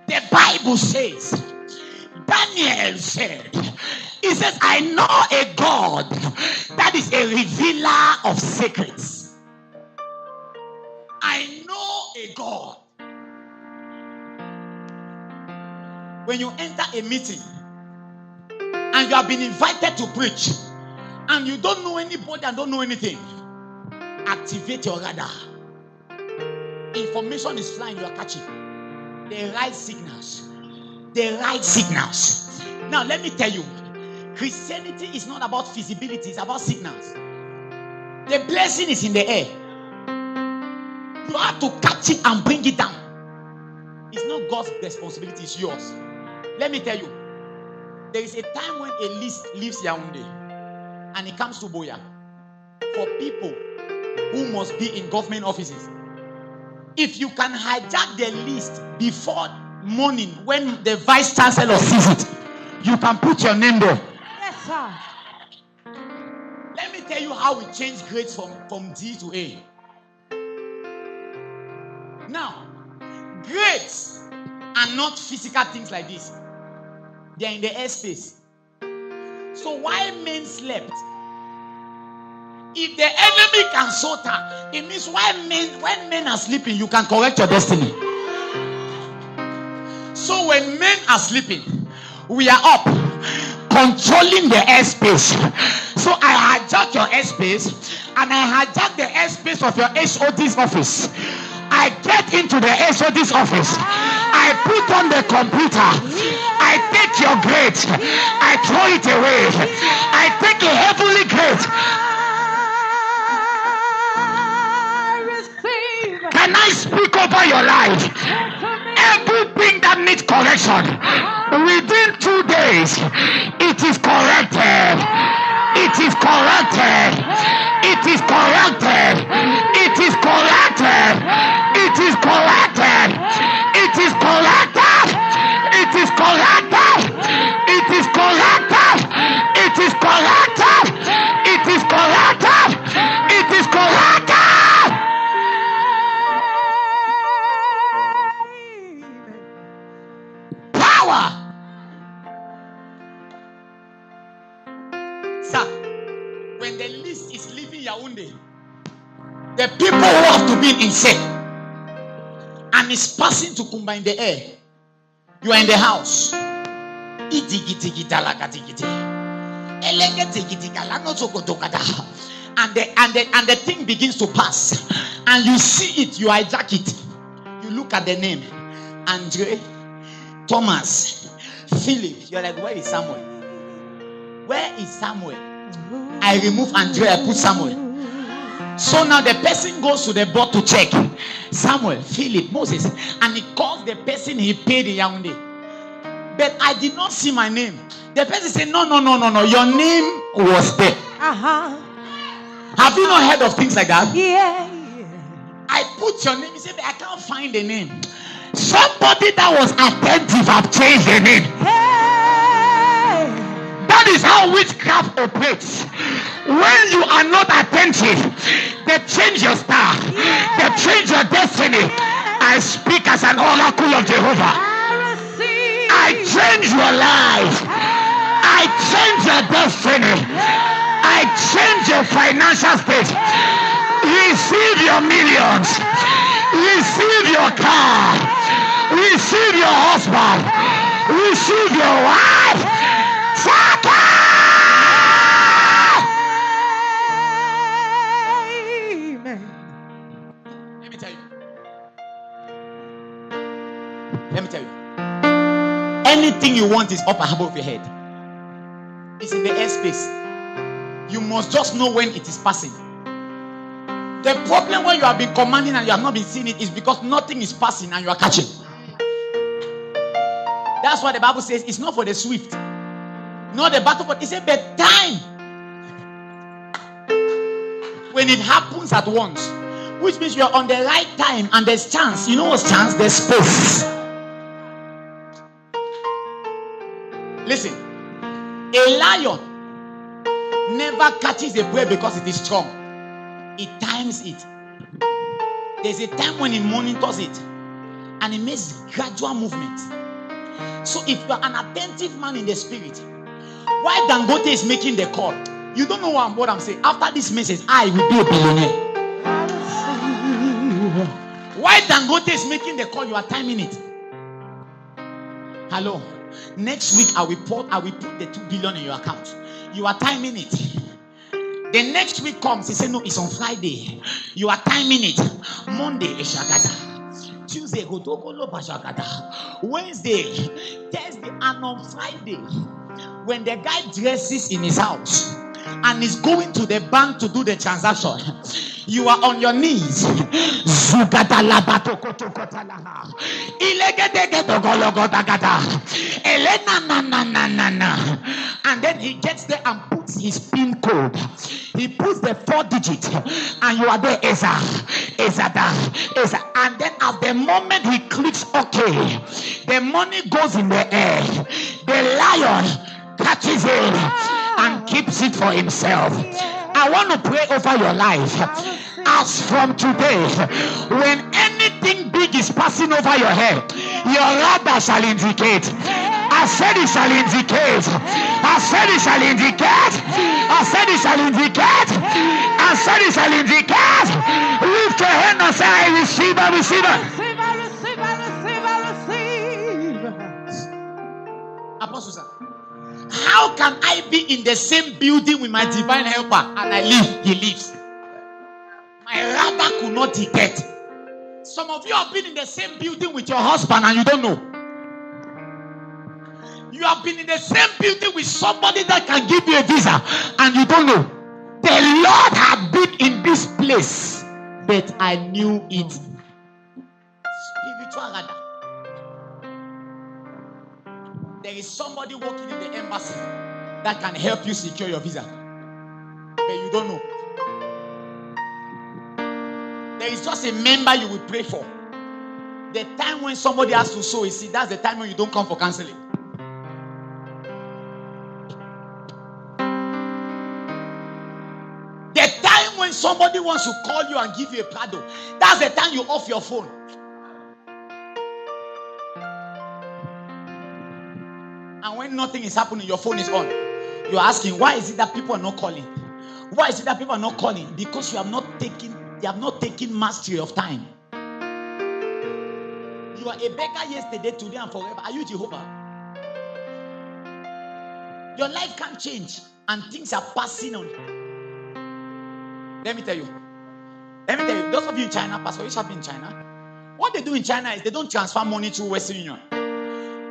Speaker 1: The Bible says, Daniel said, he says, I know a God that is a revealer of secrets. I know a God. When you enter a meeting and you have been invited to preach and you don't know anybody and don't know anything, activate your radar. Information is flying, you are catching. The right signals. The right signals. Now let me tell you, Christianity is not about feasibility, it's about signals. The blessing is in the air. You have to catch it and bring it down. It's not God's responsibility, it's yours. Let me tell you, there is a time when a list leaves Yaoundé and it comes to Buea for people who must be in government offices. If you can hijack the list before morning when the vice chancellor sees it, you can put your name there.
Speaker 2: Yes, sir.
Speaker 1: Let me tell you how we change grades from D to A. Now, grades are not physical things like this. They are in the airspace. So while men slept, if the enemy can soter, it means when men are sleeping, you can correct your destiny. So when men are sleeping, we are up, controlling the airspace. So I hijack your airspace, and I hijack the airspace of your HOD's office. I get into the HOD's office. I put on the computer. I take your grade. I throw it away. I take a heavenly grade. Can I speak over your life? Everything that needs correction, within 2 days, it is corrected. It is corrected. It is corrected. It is corrected. It is corrected. It is corrected. It is corrected. It is corrected. It is corrected. It is corrected. It is corrected. When the list is leaving Yaoundé, the people who have to be in set and is passing to Kumba in the air, you are in the house. And the thing begins to pass, and you see it, you hijack it. You look at the name, Andre, Thomas, Philip. You're like, where is Samuel? Where is Samuel? I remove Andre, I put Samuel. So now the person goes to the board to check. Samuel, Philip, Moses, and he calls the person he paid in Yaoundé. But I did not see my name. The person said, no, your name was there. Have you not heard of things like that?
Speaker 2: Yeah.
Speaker 1: I put your name. He said, I can't find the name. Somebody that was attentive have changed the name. That is how witchcraft operates. When you are not attentive, They change your star. They change your destiny. I speak as an oracle of Jehovah. I change your life. I change your destiny. I change your financial state. Receive your millions. Receive your car. Receive your husband. Receive your wife. Let me tell you. Anything you want is up above your head. It's in the airspace. You must just know when it is passing. The problem when you have been commanding and you have not been seeing it is because nothing is passing and you are catching. That's why the Bible says it's not for the swift, not the battle, but it's a bad time. When it happens at once, which means you are on the right time and there's chance. You know what's chance? There's space. Listen, a lion never catches a prey because it is strong. It times it. There's a time when it monitors it and it makes gradual movements. So if you are an attentive man in the spirit, while Dangote is making the call, you don't know what I'm saying. After this message, I will be a billionaire. While Dangote is making the call, you are timing it. Hello. Next week, I will put the 2 billion in your account. You are timing it. The next week comes, he said, no, it's on Friday. You are timing it. Monday, Eshagada. Tuesday, Wednesday, Thursday, and on Friday, when the guy dresses in his house and is going to the bank to do the transaction, you are on your knees. And then he gets there and puts his PIN code. He puts the 4 digits, and you are there, Eza. And then at the moment he clicks OK, the money goes in the air. The lion catches it and keeps it for himself. I want to pray over your life. As from today, when anything big is passing over your head, your radar shall indicate. I said it shall indicate. I said it shall indicate. I said it shall indicate. I said it shall indicate. Lift your hand and say, I receive, I receive it. Apostle sir, how can I be in the same building with my divine helper and I live? He lives. My radar could not detect. Some of you have been in the same building with your husband and you don't know. You have been in the same building with somebody that can give you a visa and you don't know. The Lord had been in this place, but I knew it. Spiritual radar. There is somebody working in the embassy that can help you secure your visa, but you don't know. There is just a member you will pray for. The time when somebody has to sow, you see, that's the time when you don't come for counseling. The time when somebody wants to call you and give you a prado, that's the time you off your phone. And when nothing is happening, your phone is on. You're asking, why is it that people are not calling? Why is it that people are not calling? Because you have not taken mastery of time. You are a beggar yesterday, today, and forever. Are you Jehovah? Your life can't change, and things are passing on. Let me tell you. Those of you in China, Pastor, you shop in China. What they do in China is they don't transfer money through Western Union.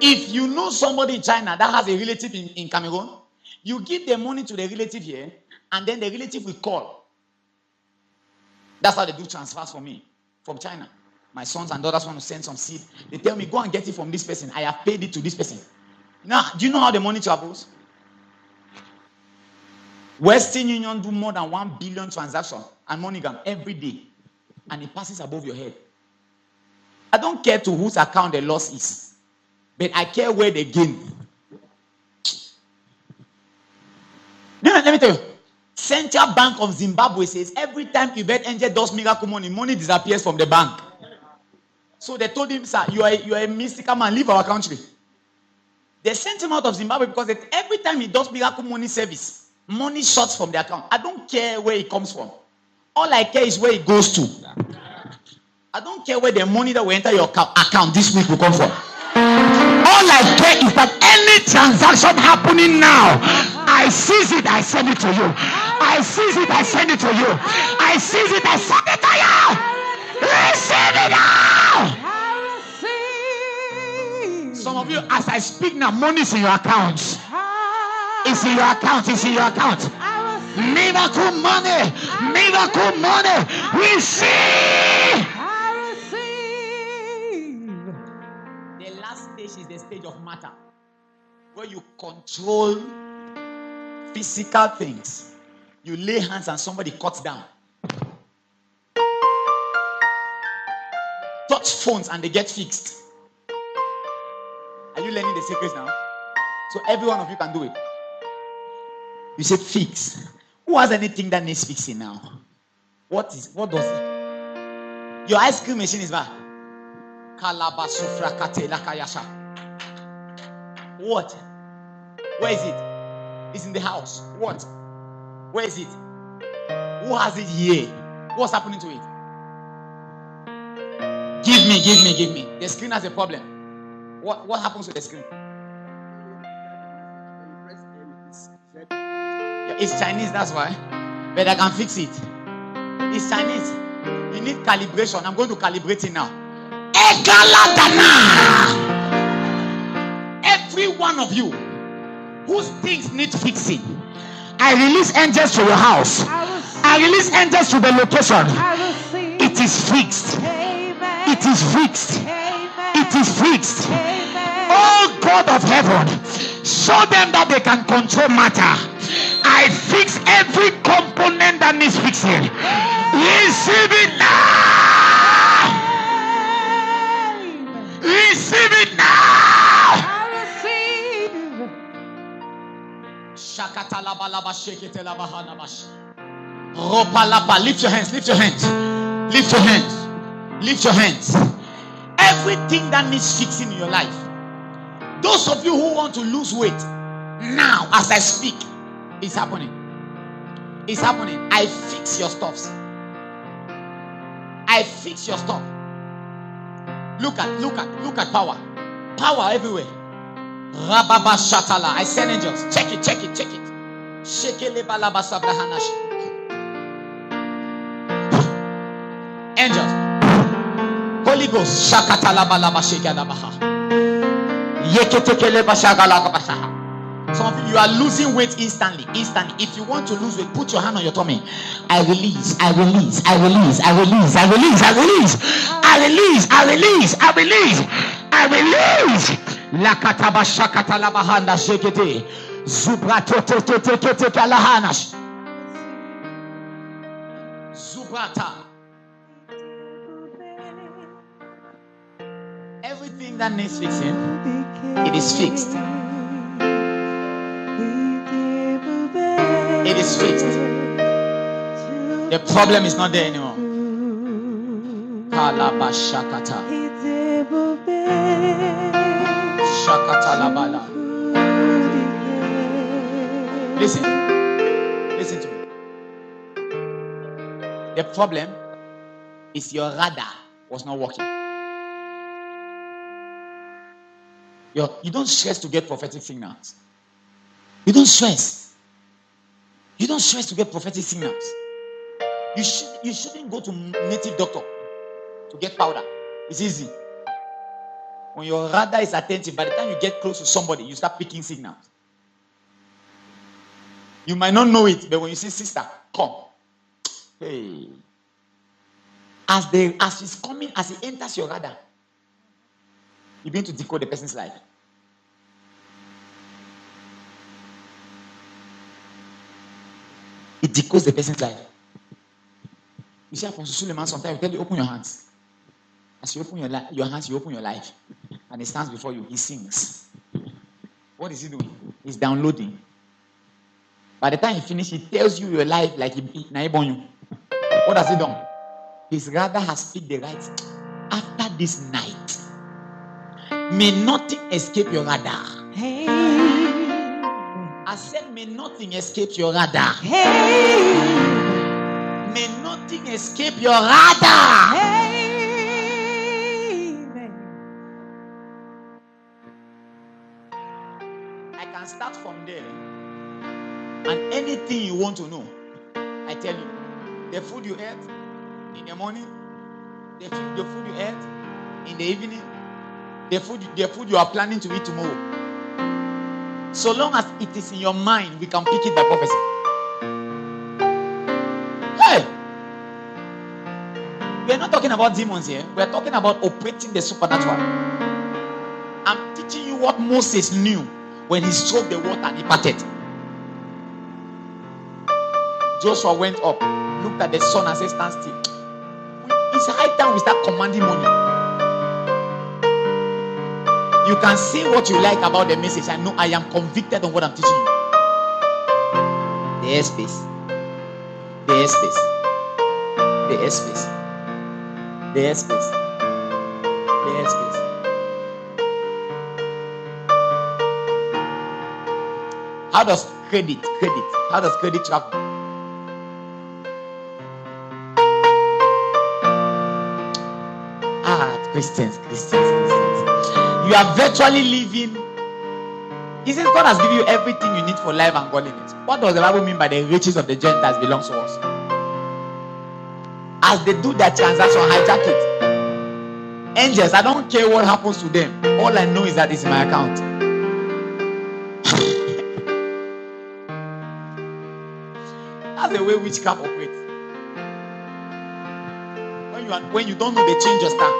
Speaker 1: If you know somebody in China that has a relative in Cameroon, you give the money to the relative here, and then the relative will call. That's how they do transfers for me from China. My sons and daughters want to send some seed. They tell me, go and get it from this person. I have paid it to this person. Now, do you know how the money travels? Western Union do more than 1 billion transactions and MoneyGram every day. And it passes above your head. I don't care to whose account the loss is. But I care where they gain. Let me tell you. Central Bank of Zimbabwe says every time Yvette Angel does miracle money disappears from the bank. So they told him, sir, you are a mystical man, leave our country. They sent him out of Zimbabwe because every time he does miracle money service, money shorts from the account. I don't care where it comes from. All I care is where it goes to. I don't care where the money that will enter your account this week will come from. All I care is that any transaction happening now, I seize it, I send it to you. I seize it, I send it to you. I seize it, I send it to you. Receive it now. Some of you, as I speak now, money is in your account. It's in your account. It's in your account. Miracle money. Miracle money. Receive. The last stage is the stage of matter, where you control physical things. You lay hands and somebody cuts down. Touch phones and they get fixed. Are you learning the secrets now? So every one of you can do it. You say fix. Who has anything that needs fixing now? What does it? Your ice cream machine is bad. What? Where is it? It's in the house. What? Where is it? Who has it here? What's happening to it? Give me. The screen has a problem. What happens to the screen? Yeah, it's Chinese, that's why. But I can fix it. It's Chinese. You need calibration. I'm going to calibrate it now. Every one of you whose things need fixing, I release angels to your house. I release angels to the location. It is fixed. It is fixed. It is fixed. Oh God of heaven, show them that they can control matter. I fix every component that needs fixing. Receive it now. Receive it now. Lift your hands. Lift your hands. Lift your hands. Lift your hands. Everything that needs fixing in your life. Those of you who want to lose weight, now as I speak, it's happening. It's happening. I fix your stuffs. I fix your stuff. Look at power. Power everywhere. Rababa Shatala. I send angels. Check it. Shekele balaba sabrahanash. Angels. Holy Ghost. Shakatala balaba shekalabaha. Some of you are losing weight instantly. If you want to lose weight, put your hand on your tummy. I release. Lakataba shakatala bahanda shekete. Zubrato te kalahanash. Zubrata. Everything that needs fixing, it is fixed. It is fixed. The problem is not there anymore. Kalabashakata. Shakata labala. Listen to me. The problem is your radar was not working. You don't stress to get prophetic signals. You don't stress to get prophetic signals. You shouldn't go to native doctor to get powder. It's easy. When your radar is attentive, by the time you get close to somebody, you start picking signals. You might not know it, but when you see sister, come. Hey. As she's coming, as it enters your radar, you begin to decode the person's life. It decodes the person's life. You see, Apostle Suleiman sometimes will tell you, open your hands. As you open your hands, you open your life. And he stands before you, he sings. What is he doing? He's downloading. By the time he finishes, he tells you your life like he born you. What has he done? His rather has picked the right. After this night, may nothing escape your radar. Hey. I said, may nothing escape your radar. Hey. May nothing escape your radar. Hey. I can start from there. And anything you want to know, I tell you, the food you ate in the morning, the food you ate in the evening, the food you are planning to eat tomorrow. So long as it is in your mind, we can pick it by prophecy. Hey! We are not talking about demons here. We are talking about operating the supernatural. I'm teaching you what Moses knew when he struck the water and he parted. Joshua went up, looked at the sun and said, stand still. It's high time we start commanding money. You can say what you like about the message. I know I am convicted on what I'm teaching you. The airspace. The airspace. The airspace. The airspace. The airspace. How does credit? How does credit travel? Christians. You are virtually living. He says God has given you everything you need for life and godliness. What does the Bible mean by the riches of the Gentiles belongs to us? As they do their transaction, hijack it. Angels, I don't care what happens to them. All I know is that it's in my account. That's the way witchcraft operates. When you don't know, they change your star.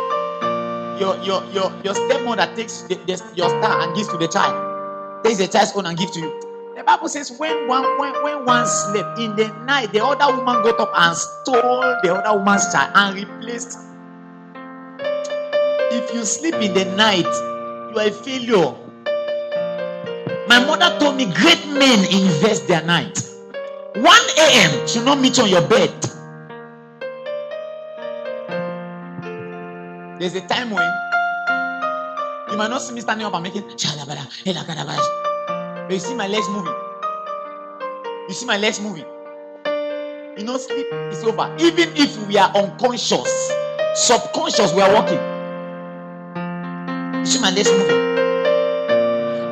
Speaker 1: Your stepmother takes your star and gives to the child. Takes the child's own and gives to you. The Bible says when one slept in the night, the other woman got up and stole the other woman's child and replaced. If you sleep in the night, you are a failure. My mother told me great men invest their night. 1 a.m. should not meet you on your bed. There's a time when you might not see me standing up and making but you see my legs moving. You know, sleep is over. Even if we are unconscious, subconscious, we are walking. You see my legs moving.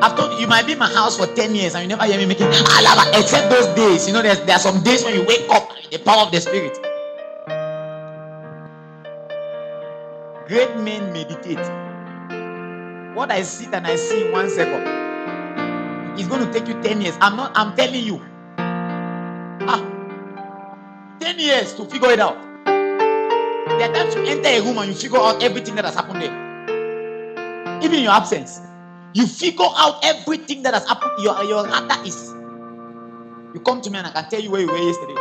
Speaker 1: I've told you, you might be in my house for 10 years and you never hear me making except those days. You know, there are some days when you wake up in the power of the Spirit. Great men meditate. What I sit and I see in 1 second, it's going to take you 10 years. I'm telling you. 10 years to figure it out. There are times you enter a room and you figure out everything that has happened there. Even in your absence, you figure out everything that has happened. Your radar is. You come to me and I can tell you where you were yesterday.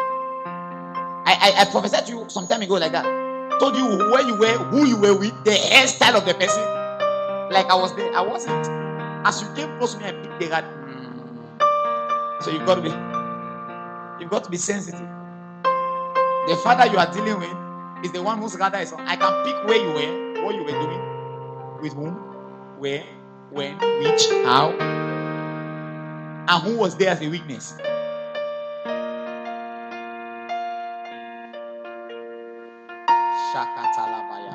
Speaker 1: I prophesied to you some time ago like that. Told you where you were, who you were with, the hairstyle of the person. Like I was there. I wasn't. As you came close to me, I picked the radar. So you've got to be sensitive. The father you are dealing with is the one whose radar is on. I can pick where you were, what you were doing, with whom, where, when, which, how, and who was there as a witness. Shaka talabaya.